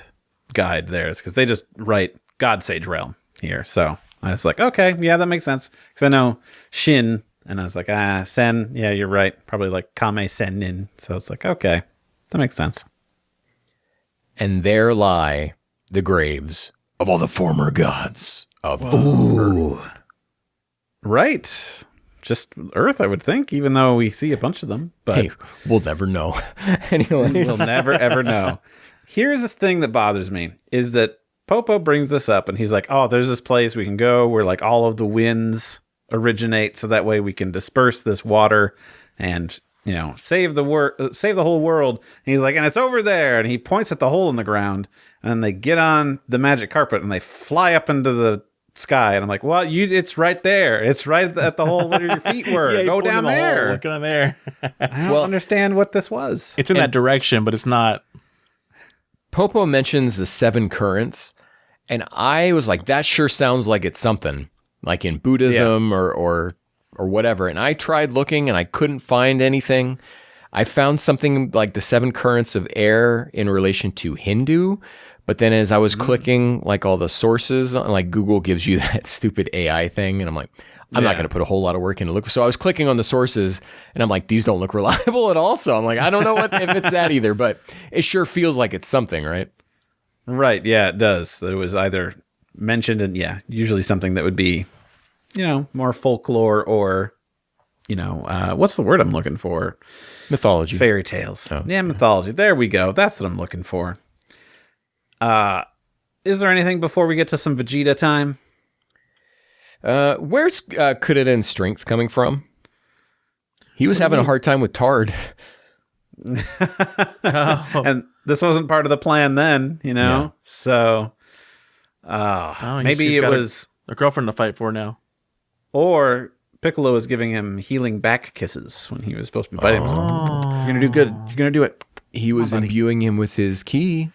guide there, because they just write God Sage Realm here. So I was like, okay, yeah, that makes sense. Because I know Shin, and I was like, Sen, yeah, you're right. Probably like Kame Sennin. So it's like, okay, that makes sense. And there lie the graves of all the former gods of Earth. Right. Just Earth, I would think, even though we see a bunch of them. But Hey, we'll never know. Anyways. we'll never, ever know. Here's this thing that bothers me, is that Popo brings this up, and he's like, oh, there's this place we can go where like all of the winds originate, so that way we can disperse this water and, save the whole world. And he's like, and it's over there. And he points at the hole in the ground, and they get on the magic carpet and they fly up into the sky. And I'm like, well, it's right there. It's right at the hole where your feet were. Yeah, Go down there. Look in there. I don't understand what this was. It's in that direction, but it's not. Popo mentions the 7 currents, and I was like, that sure sounds like it's something like in Buddhism or whatever. And I tried looking and I couldn't find anything. I found something like the 7 currents of air in relation to Hindu. But then as I was clicking like all the sources, like Google gives you that stupid AI thing. And I'm like, I'm not going to put a whole lot of work into look. So I was clicking on the sources and I'm like, these don't look reliable at all. So I'm like, I don't know if it's that either, but it sure feels like it's something, right? Right. Yeah, it does. That it was either mentioned and usually something that would be, more folklore or, what's the word I'm looking for? Mythology. Fairy tales. Oh. Yeah, mythology. There we go. That's what I'm looking for. Is there anything before we get to some Vegeta time? Where's Kuririn's strength coming from? He was having a hard time with Tard. And this wasn't part of the plan then, Yeah. So maybe it was a girlfriend to fight for now. Or Piccolo was giving him healing back kisses when he was supposed to be biting him. You're gonna do good. You're gonna do it. He was imbuing him with his key.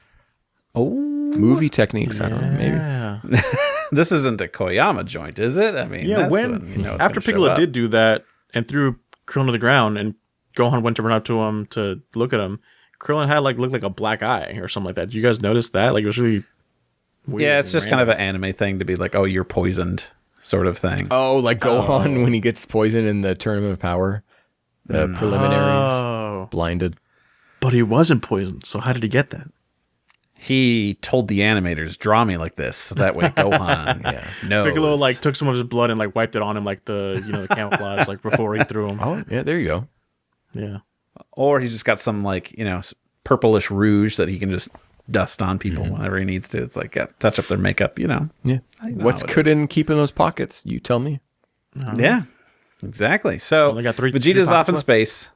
Oh, Movie techniques. I don't know. Maybe. Yeah. this isn't a Koyama joint, is it? I mean, that's when you know it's after gonna show Piccolo up. did do that and threw Krillin to the ground, and Gohan went to run up to him to look at him, Krillin had looked like a black eye or something like that. Did you guys notice that? Like it was really weird. Yeah, it's just kind random. of an anime thing to be like, oh, you're poisoned, sort of thing. Oh, like Gohan when he gets poisoned in the Tournament of Power, the preliminaries, Oh. blinded. But he wasn't poisoned, so how did he get that? He told the animators, draw me like this, so that way Gohan knows. Piccolo took some of his blood and wiped it on him like the camouflage before he threw him. Oh, yeah, there you go. Yeah. Or he's just got some purplish rouge that he can just dust on people whenever he needs to. It's like touch up their makeup, Yeah. I know What's how it Kuririn keep in those pockets? You tell me. Yeah. Exactly. So Only got three Vegeta's off in left. space,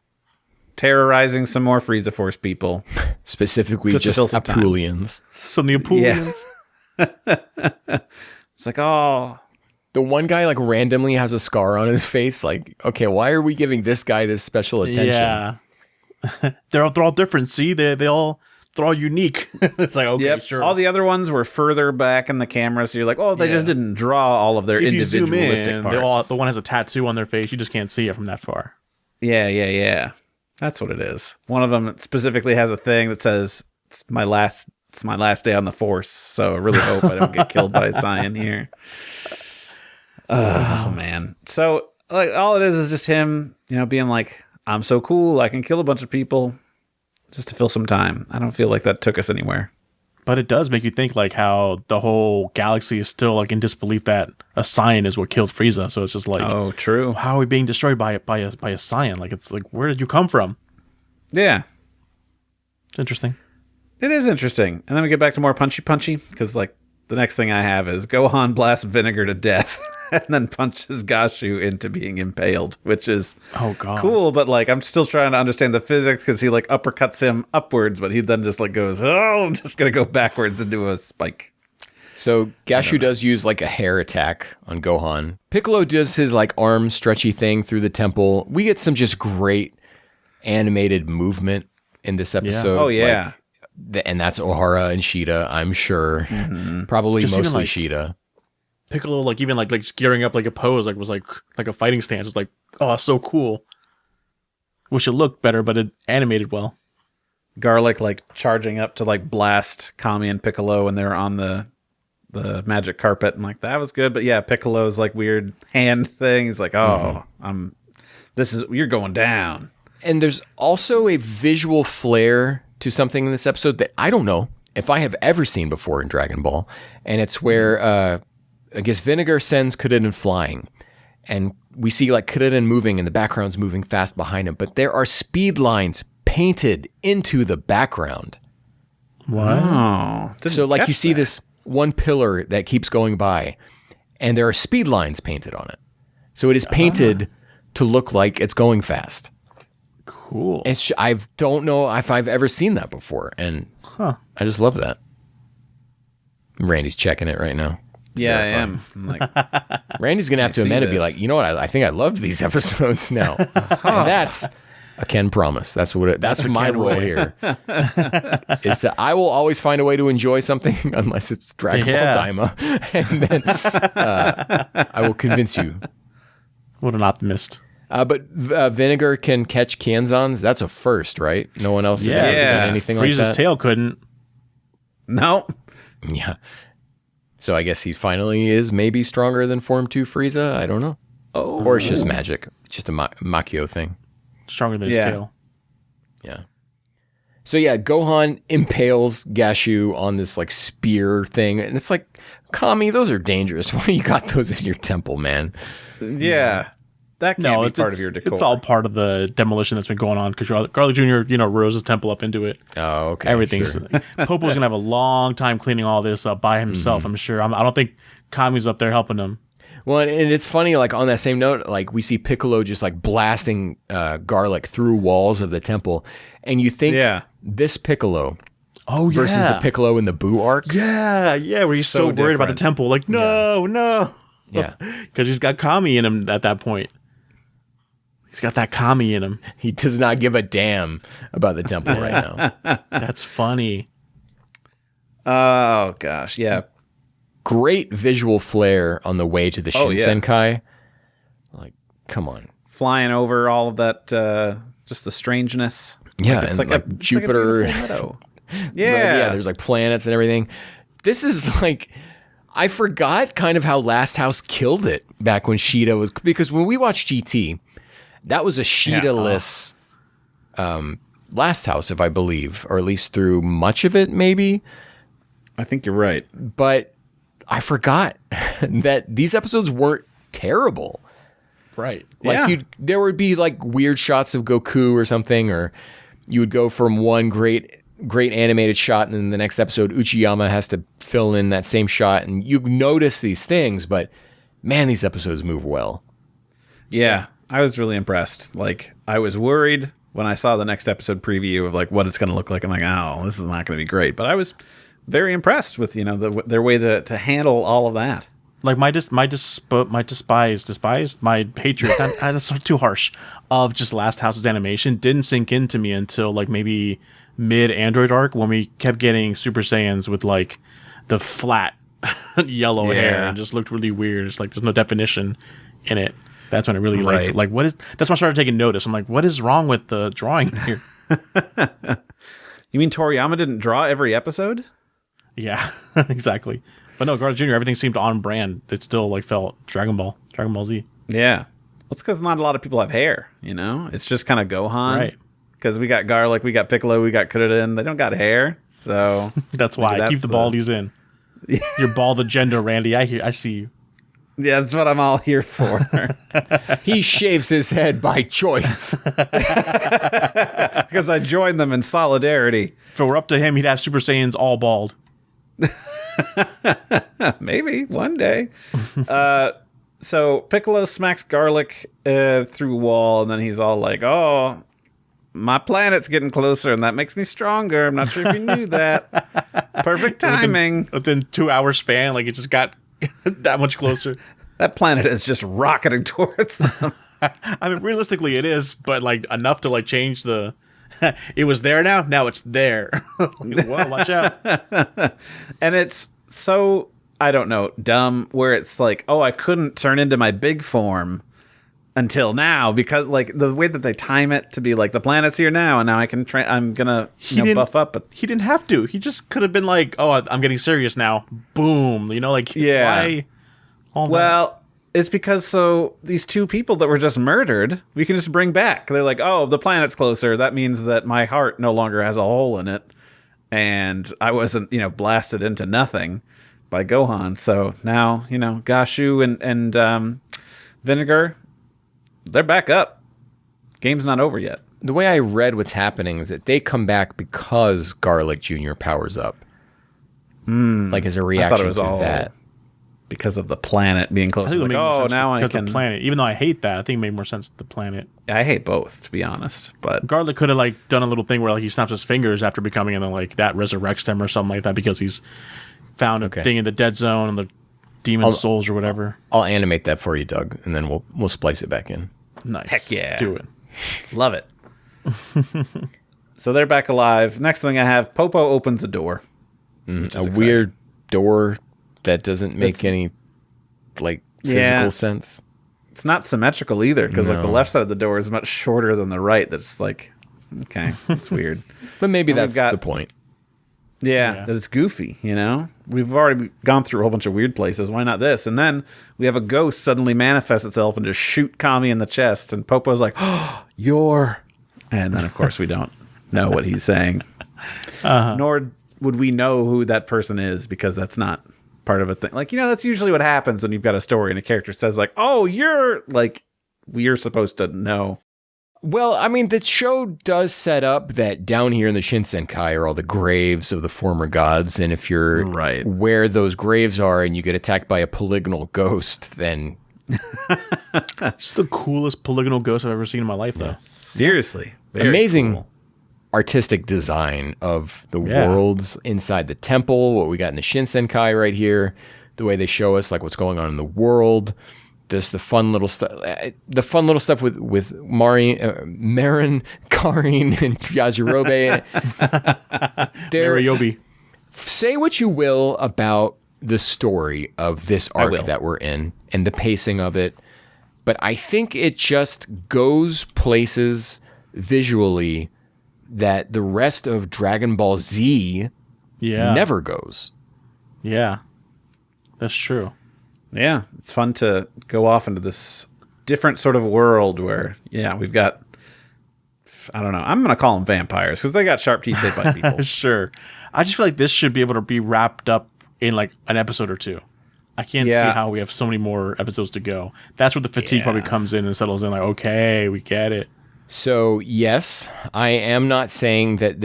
terrorizing some more Frieza Force people. Specifically Just to just fill some time. Apulians. So the Apulians. It's like, oh, The one guy like randomly has a scar on his face. Like, okay, why are we giving this guy this special attention? Yeah. they're all different. See, they're all unique. It's like, okay, yep. sure. All the other ones were further back in the camera, so you're like, oh, they just didn't draw all of their if you zoom individualistic in, parts. the one has a tattoo on their face. You just can't see it from that far. Yeah. That's what it is. One of them specifically has a thing that says, it's my last day on the Force, so I really hope I don't get killed by a Saiyan here. Oh, man. So, like, all it is just him, being like, I'm so cool, I can kill a bunch of people just to fill some time. I don't feel like that took us anywhere. But it does make you think like how the whole galaxy is still like in disbelief that a Saiyan is what killed Frieza. So it's just like, oh, true. How are we being destroyed by a Saiyan? Like, it's like, where did you come from? Yeah. It's interesting. It is interesting. And then we get back to more punchy, because, like, the next thing I have is Gohan blasts Vinegar to death and then punches Gashu into being impaled, which is cool, but, like, I'm still trying to understand the physics because he, like, uppercuts him upwards, but he then just, like, goes, oh, I'm just going to go backwards into a spike. So Gashu does use, like, a hair attack on Gohan. Piccolo does his, like, arm stretchy thing through the temple. We get some just great animated movement in this episode. Yeah. Oh, yeah. And that's Ohara and Sheeta, I'm sure. Mm-hmm. Probably just mostly like, Sheeta. Piccolo, like, even like just gearing up like a pose, like was like a fighting stance. It's like, oh, so cool. Wish it looked better, but it animated well. Garlic, like, charging up to, like, blast Kami and Piccolo when they're on the magic carpet, and, like, that was good. But yeah, Piccolo's, like, weird hand thing. He's like, oh, you're going down. And there's also a visual flair to something in this episode that I don't know if I have ever seen before in Dragon Ball. And it's where, I guess Vinegar sends Kuririn flying. And we see, like, Kuririn moving and the background's moving fast behind him. But there are speed lines painted into the background. Wow. So, like, you see this one pillar that keeps going by, and there are speed lines painted on it. So it is painted to look like it's going fast. Cool. I don't know if I've ever seen that before, and I just love that. Randy's checking it right now. Yeah, I am. I'm like, Randy's going to have to amend it and be like, you know what? I think I loved these episodes now. And that's a Ken promise. That's my role here. Is that I will always find a way to enjoy something unless it's Dragon Ball Daima. And then I will convince you. What an optimist. But Vinegar can catch Kienzans. That's a first, right? No one else had ever done anything like that. Frieza's tail couldn't. No. Yeah. So I guess he finally is maybe stronger than Form 2 Frieza. I don't know. Oh. Or it's just magic. It's just a Makio thing. Stronger than his tail. Yeah. So yeah, Gohan impales Gashu on this like spear thing. And it's like, Kami, those are dangerous. Why you got those in your temple, man? Yeah. That can't be part of your decor. It's all part of the demolition that's been going on because Garlic Jr., rose his temple up into it. Oh, okay. Everything's. Sure. Popo's going to have a long time cleaning all this up by himself, I'm sure. I don't think Kami's up there helping him. Well, and it's funny, like on that same note, like we see Piccolo just like blasting Garlic through walls of the temple. And you think this Piccolo versus the Piccolo in the Buu arc. Yeah, where he's so worried about the temple. Like, no. Yeah. Because he's got Kami in him at that point. He's got that Kami in him. He does not give a damn about the temple right now. That's funny. Oh, gosh. Yeah. Great visual flair on the way to the Shinsenkai. Like, come on. Flying over all of that, just the strangeness. Yeah, like, it's and like Jupiter. It's like a meadow. Yeah, there's like planets and everything. This is like, I forgot kind of how Last House killed it back when Sheeta was, because when we watched GT, that was a Sheeta-less Last House, if I believe, or at least through much of it, maybe. I think you're right. But I forgot that these episodes weren't terrible. Right. Like there would be like weird shots of Goku or something, or you would go from one great animated shot, and then the next episode Uchiyama has to fill in that same shot, and you notice these things, but man, these episodes move well. Yeah. I was really impressed. Like, I was worried when I saw the next episode preview of like what it's going to look like. I'm like, oh, this is not going to be great. But I was very impressed with, their way to handle all of that. Like my hatred, that's too harsh, of just Last House's animation didn't sink into me until like maybe mid Android arc, when we kept getting Super Saiyans with like the flat yellow hair and just looked really weird. It's like there's no definition in it. That's when I really like what is. That's when I started taking notice. I'm like, what is wrong with the drawing here? You mean Toriyama didn't draw every episode? Yeah, exactly. But no, Garlic Jr., everything seemed on brand. It still like felt Dragon Ball Z. Yeah. Well, it's because not a lot of people have hair, It's just kind of Gohan. Right. Because we got Garlic, we got Piccolo, we got Kuririn. They don't got hair, so... That's why I keep the baldies in. You're bald agenda, Randy. I see you. Yeah, that's what I'm all here for. He shaves his head by choice. Because I joined them in solidarity. If it were up to him, he'd have Super Saiyans all bald. Maybe one day. So Piccolo smacks Garlic through a wall, and then he's all like, "Oh, my planet's getting closer, and that makes me stronger. I'm not sure if you knew that. Perfect timing." Within 2 hour span, like it just got that much closer. That planet is just rocketing towards them. I mean, realistically, it is, but like enough to like change the. It was there now. Now it's there. Whoa, watch out! And it's so, I don't know, dumb. Where it's like, oh, I couldn't turn into my big form until now, because like the way that they time it to be like the planet's here now, and now I can I'm gonna buff up. But he didn't have to. He just could have been like, oh, I'm getting serious now. Boom. Why? Well, it's because these two people that were just murdered, we can just bring back. They're like, oh, the planet's closer. That means that my heart no longer has a hole in it, and I wasn't, blasted into nothing by Gohan. So now, Gashu and Vinegar, they're back up. Game's not over yet. The way I read what's happening is that they come back because Garlic Jr. powers up. Like as a reaction to that. Because of the planet being closer. Like, oh, now I can... the planet. Even though I hate that, I think it made more sense with the planet. I hate both, to be honest. But Garlic could have like done a little thing where like he snaps his fingers after becoming, and then like that resurrects him or something like that, because he's found a thing in the dead zone and the demon souls or whatever. I'll animate that for you, Doug, and then we'll splice it back in. Nice. Heck yeah. Do it. Love it. So they're back alive. Next thing I have, Popo opens a door. A weird door that doesn't make any like physical sense. It's not symmetrical either, because like the left side of the door is much shorter than the right. That's like, okay, it's weird. But maybe that's the point. Yeah, that it's goofy, We've already gone through a whole bunch of weird places. Why not this? And then we have a ghost suddenly manifest itself and just shoot Kami in the chest. And Popo's like, oh, you're... And then, of course, we don't know what he's saying. Nor would we know who that person is, because that's not part of a thing. Like, that's usually what happens when you've got a story and a character says like, oh, you're... Like, we're supposed to know. Well, I mean, the show does set up that down here in the Shinsenkai are all the graves of the former gods, and if you're where those graves are and you get attacked by a polygonal ghost, then... It's the coolest polygonal ghost I've ever seen in my life, though. Seriously. Amazing cool. Artistic design of the worlds inside the temple, what we got in the Shinsenkai right here, the way they show us like what's going on in the world. This the fun little stuff. The fun little stuff with Marin, Karin, and Yajirobe. Mariobi. Say what you will about the story of this arc that we're in and the pacing of it, but I think it just goes places visually that the rest of Dragon Ball Z never goes. Yeah, that's true. Yeah, it's fun to go off into this different sort of world where, we've got, I don't know, I'm going to call them vampires because they got sharp teeth, they bite people. Sure. I just feel like this should be able to be wrapped up in like an episode or two. I can't see how we have so many more episodes to go. That's where the fatigue probably comes in and settles in like, okay, we get it. So, yes, I am not saying that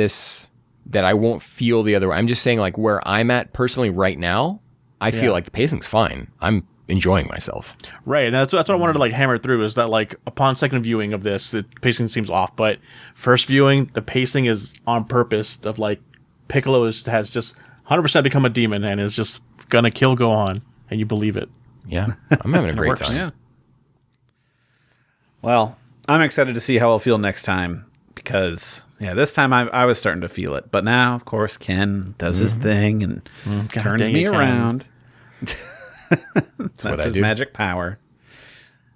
I won't feel the other way. I'm just saying like where I'm at personally right now, I feel like the pacing's fine. I'm enjoying myself. Right, and that's what I wanted to like hammer through is that like upon second viewing of this, the pacing seems off, but first viewing, the pacing is on purpose. Of like Piccolo has just 100% become a demon and is just gonna kill Gohan, and you believe it. Yeah, I'm having a great time. Yeah. Well, I'm excited to see how I'll feel next time because this time I was starting to feel it, but now of course Ken does his thing and turns me around. That's what I his do. magic power.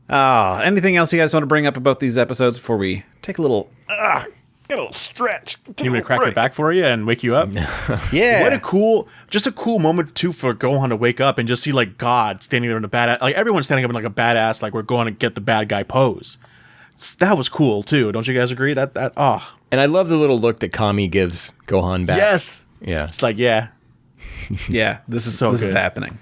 Anything else you guys want to bring up about these episodes before we take a little get a little stretch? You want me to crack it back for you and wake you up? Yeah. What a cool moment too for Gohan to wake up and just see like God standing there in a badass, like everyone's standing up in like a badass, like we're going to get the bad guy pose. That was cool too. Don't you guys agree? That And I love the little look that Kami gives Gohan back. yes, Yeah. it's like yeah. This is good. happening.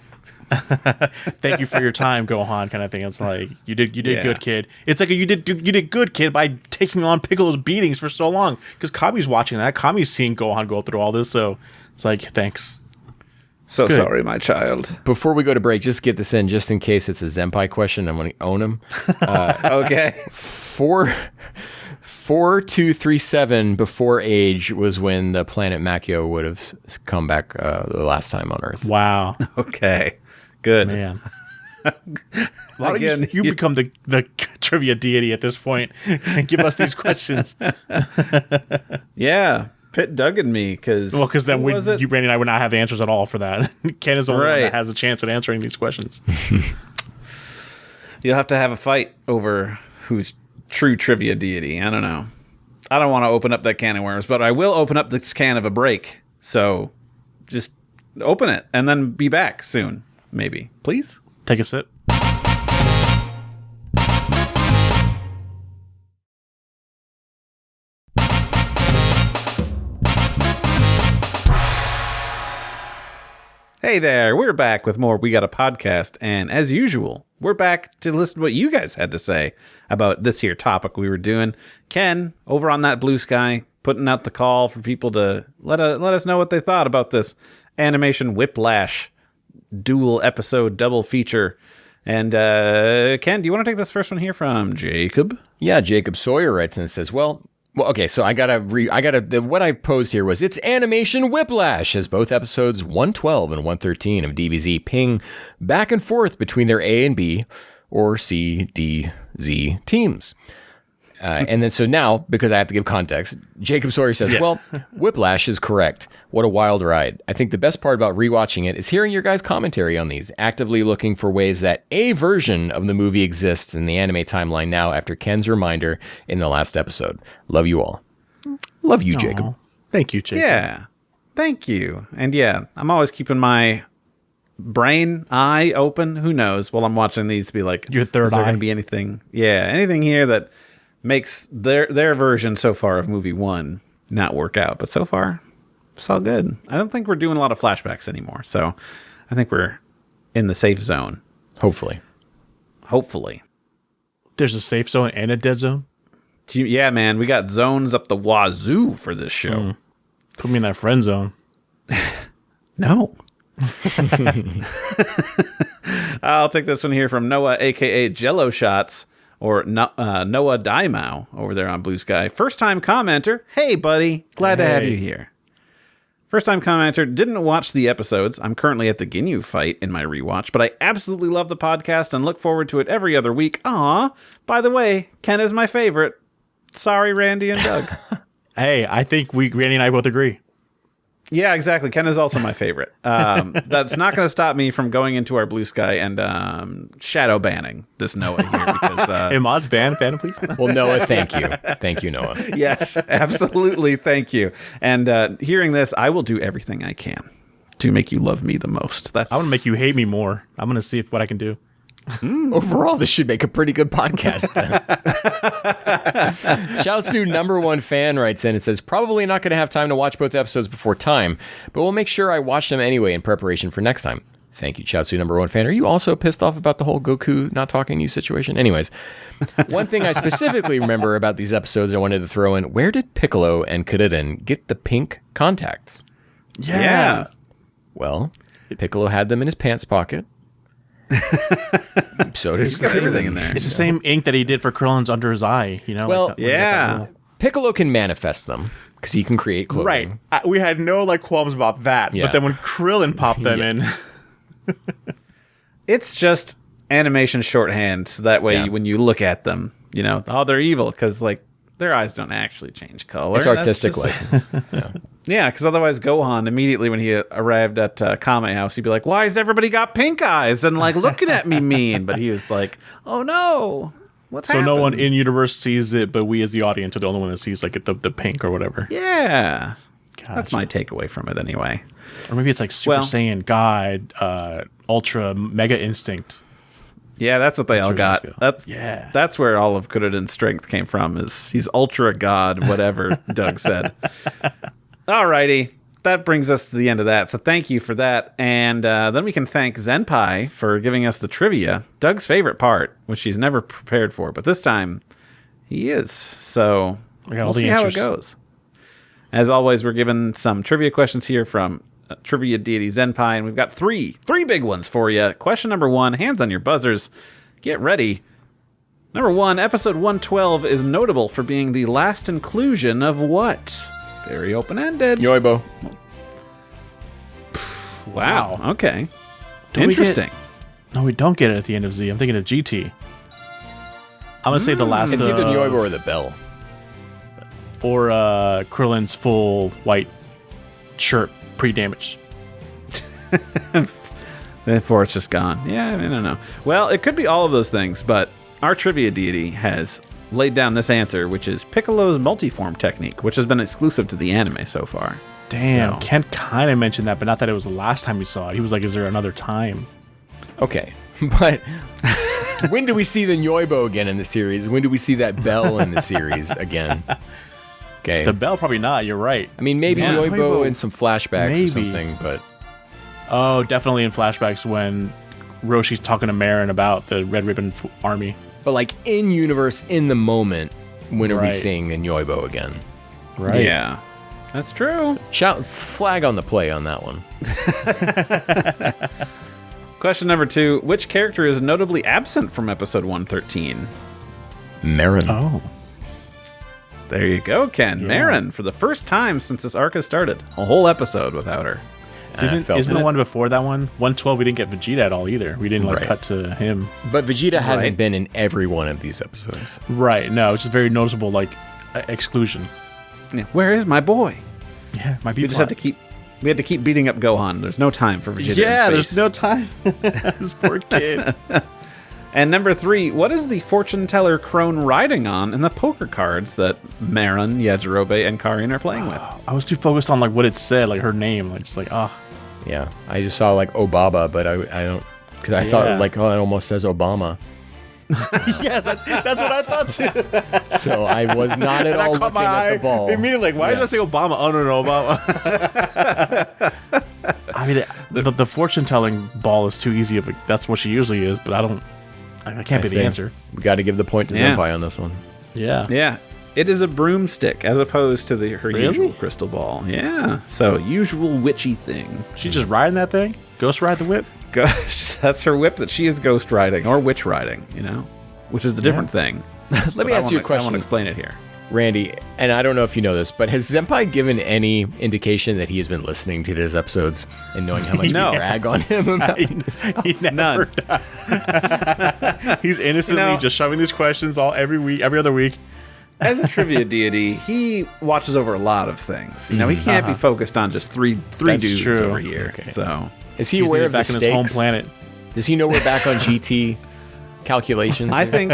Thank you for your time, Gohan, kind of thing. It's like you did Yeah. good, kid. It's like you did good, kid, by taking on Piccolo's beatings for so long. Because Kami's watching that. Kami's seeing Gohan go through all this, so it's like thanks. So good. sorry, my child. Before we go to break, just get this in, just in case it's a Zenpai question. I'm going to own him. Okay. 4237 before age was when the planet Makio would have come back the last time on Earth. Wow, Okay. Good. man. Why don't Again, you become the trivia deity at this point and give us these questions? Yeah. Pit Duggan me because Then Randy and I would not have the answers at all for that. Ken is the only one Right. that has a chance at answering these questions. You'll have to have a fight over who's true trivia deity. I don't know. I don't want to open up that can of worms, but I will open up this can of a break. So just open it and then be back soon. Maybe. Please? Take a sip. Hey there, we're back with more We Got a Podcast, and as usual, we're back to listen to what you guys had to say about this here topic we were doing. Ken, over on that Blue Sky, putting out the call for people to let us know what they thought about this animation whiplash dual episode double feature. And Ken, do you want to take this first one here from Jacob? Yeah, Jacob Sawyer writes in and says, well, okay, so what I posed here was it's animation whiplash as both episodes 112 and 113 of DBZ ping back and forth between their A and B or C, D, Z teams. And then so now, because I have to give context, Jacob Sawyer says, Yes. well, whiplash is correct. What a wild ride. I think the best part about rewatching it is hearing your guys' commentary on these, actively looking for ways that a version of the movie exists in the anime timeline now after Ken's reminder in the last episode. Love you all. Love you, Jacob. Aw. Thank you, Jacob. Yeah. Thank you. And yeah, I'm always keeping my eye open. Who knows? While I'm watching these, to be like, Your third is there eye. going to be anything? Yeah, anything here that makes their version so far of movie one not work out. But so far, it's all good. I don't think we're doing a lot of flashbacks anymore. So I think we're in the safe zone. Hopefully. Hopefully. There's a safe zone and a dead zone. Yeah, man, we got zones up the wazoo for this show. Put me in that friend zone. No. I'll take this one here from Noah, a.k.a. Jello Shots, or Noah Daimao over there on Blue Sky. First-time commenter. Hey, buddy. Glad to have Hey. you here. First-time commenter. Didn't watch the episodes. I'm currently at the Ginyu fight in my rewatch, but I absolutely love the podcast and look forward to it every other week. Aw. By the way, Ken is my favorite. Sorry, Randy and Doug. Hey, I think Randy and I both agree. Yeah, exactly. Ken is also my favorite. That's not going to stop me from going into our Blue Sky and shadow banning this Noah here. Because, Hey, mods, ban him, please. Well, Noah, thank you. Thank you, Noah. yes, absolutely. Thank you. And hearing this, I will do everything I can to make you love me the most. I want to make you hate me more. I'm going to see what I can do. Overall, this should make a pretty good podcast then. Chaozu #1 fan writes in and says, probably not going to have time to watch both episodes before time, but we'll make sure I watch them anyway in preparation for next time. Thank you, Chaozu #1 fan. Are you also pissed off about the whole Goku not talking to you situation? Anyways, one thing I specifically remember about these episodes I wanted to throw in, where did Piccolo and Kuririn get the pink contacts? Yeah. Well, Piccolo had them in his pants pocket. So does He's got everything in there. It's the same ink that he did for Krillin's under his eye. You know. Well, like that- when he got that Yeah. little- Piccolo can manifest them because he can create clothing. Right. We had no like qualms about that. Yeah. But then when Krillin popped them in, It's just animation shorthand, so that way Yeah. when you look at them, you know, oh, they're evil because like their eyes don't actually change color. It's That's artistic just- license. Yeah. Yeah, because otherwise Gohan immediately when he arrived at Kame House, he'd be like, "Why has everybody got pink eyes and like looking at me mean?" But he was like, "Oh no, what's so happened?" no one in universe sees it, but we as the audience are the only one that sees like the pink or whatever. Yeah, that's Gotcha. my takeaway from it anyway. Or maybe it's like Super Well- Saiyan, God, Ultra, Mega Instinct. Yeah, that's what they all where got. those go. That's Yeah. That's where all of Kuririn's strength came from. Is he's ultra god, whatever Doug said. Alrighty, that brings us to the end of that. So thank you for that, and then we can thank Zenpai for giving us the trivia, Doug's favorite part, which he's never prepared for, but this time he is. So We got all we'll the see how it answers. goes. As always, we're given some trivia questions here from Trivia Deity Zenpai, and we've got three big ones for you. Question number 1, hands on your buzzers. Get ready. Number 1, episode 112 is notable for being the last inclusion of what? Very open-ended. Yoibo. Wow. Okay. Do we get- Interesting. No, we don't get it at the end of Z. I'm thinking of GT. I'm gonna say the last It's either of- Yoibo or the bell. or Krillin's full white shirt pre-damaged. Before it's just gone. Yeah, I don't know. Well, it could be all of those things, but our trivia deity has laid down this answer, which is Piccolo's multiform technique, which has been exclusive to the anime so far. Damn, So- Kent kind of mentioned that, but not that it was the last time we saw it. He was like, "Is there another time?" Okay, but when do we see the Yoibo again in the series? When do we see that bell in the series again? Okay. The bell, probably not. You're right. I mean, maybe Yeah. Yoibo Yoibo. in some flashbacks Maybe. or something, but Oh, definitely in flashbacks when Roshi's talking to Marin about the Red Ribbon Army. like in universe, in the moment, when are we Right. seeing the Yoibo again? Right. Yeah. That's true. Shout flag on the play on that one. Question number 2, which character is notably absent from episode 113? Marin. Oh. There you go, Ken. Yeah. Marin, for the first time since this arc has started. A whole episode without her. Isn't the one before that one? 112, we didn't get Vegeta at all either. We didn't like Right. cut to him. But Vegeta hasn't Right. been in every one of these episodes. Right. No, it's just very noticeable, like exclusion. Yeah. Where is my boy? Yeah, might be. We just had to keep beating up Gohan. There's no time for Vegeta Yeah, in there's space. no time. This poor kid. And number 3, what is the fortune teller crone riding on in the poker cards that Marin, Yajirobe, and Karin are playing with? I was too focused on like what it said, like her name, like just like Yeah, I just saw like Obaba, but I don't, because I thought Yeah. like, oh, it almost says Obama. yes, that's what I thought too. So I was not at all looking at the ball. Immediately, like, why Yeah. does that say Obama? Oh no, Obama. I mean, the fortune telling ball is too easy. That's what she usually is, but I can't be see. the answer. We got to give the point to Yeah. Senpai on this one. Yeah. Yeah. It is a broomstick as opposed to her Really? usual crystal ball. Yeah. So, usual witchy thing. She just riding that thing? Ghost ride the whip? Gosh, that's her whip that she is ghost riding or witch riding, you know, which is a different thing. Let me ask you a I question, want to explain it here. Randy, and I don't know if you know this, but has Senpai given any indication that he has been listening to these episodes and knowing how much No. we rag on him about this stuff? He never None. does. He's innocently You know- just shoving these questions every other week. As a trivia deity, he watches over a lot of things. You know, he can't be focused on just three That's dudes true. over here. Okay. So, Is he He's aware of the back in his home stakes? planet. Does he know we're back on GT calculations? I here?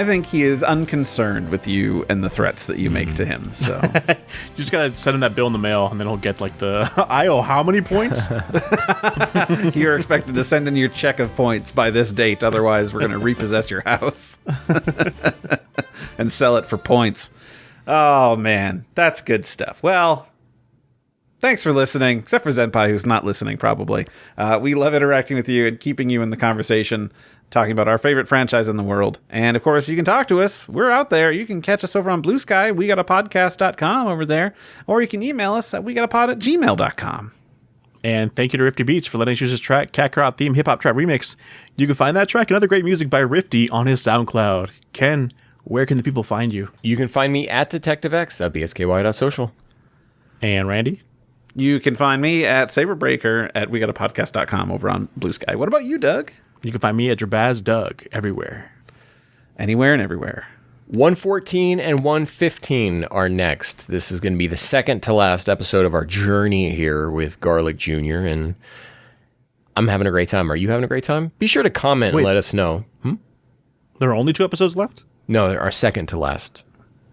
think he is unconcerned with you and the threats that you make to him. So, You just gotta send him that bill in the mail, and then he'll get like the I owe how many points? you're expected to send in your check of points by this date. Otherwise, we're going to repossess your house and sell it for points. Oh, man. That's good stuff. Well, thanks for listening, except for Zenpai, who's not listening, probably. We love interacting with you and keeping you in the conversation, talking about our favorite franchise in the world. And, of course, you can talk to us. We're out there. You can catch us over on Blue Sky. WeGotAPodcast.com over there. Or you can email us at WeGotAPod@gmail.com. And thank you to Rifti Beats for letting us use his track, Kakarot Theme Hip Hop Trap Remix. You can find that track and other great music by Rifti on his SoundCloud. Ken, where can the people find you? You can find me at Detective X, BSKY.social. And Randy? You can find me at Saberbreaker at WeGotAPodcast.com over on Blue Sky. What about you, Doug? You can find me at Jabaz Doug everywhere. Anywhere and everywhere. 114 and 115 are next. This is going to be the second to last episode of our journey here with Garlic Jr., and I'm having a great time. Are you having a great time? Be sure to comment and let us know. There are only 2 episodes left? No, our second to last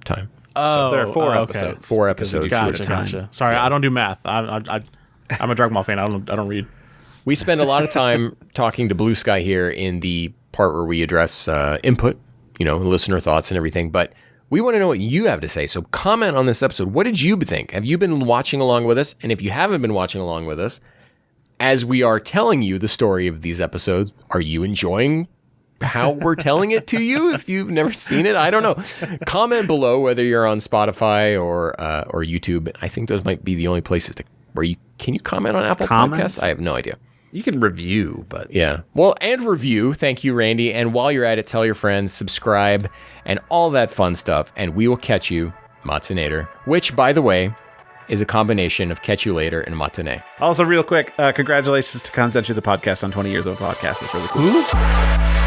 time. So there are 4 okay. episodes. 4 episodes. Gotcha. Sorry, I don't do math. I'm a Dragon Ball fan. I don't read. We spend a lot of time talking to Blue Sky here in the part where we address input, listener thoughts and everything. But we want to know what you have to say. So comment on this episode. What did you think? Have you been watching along with us? And if you haven't been watching along with us, as we are telling you the story of these episodes, are you enjoying how we're telling it to you? If you've never seen it, I don't know. Comment below whether you're on Spotify or YouTube. I think those might be the only places where you can comment on Apple Podcasts. I have no idea. You can review, but yeah. Well, and review. Thank you, Randy. And while you're at it, tell your friends, subscribe, and all that fun stuff. And we will catch you, Matsunator, which, by the way, is a combination of catch you later and matinee. Also, real quick, congratulations to Kanzenshi the podcast on 20 years of a podcast. That's really cool.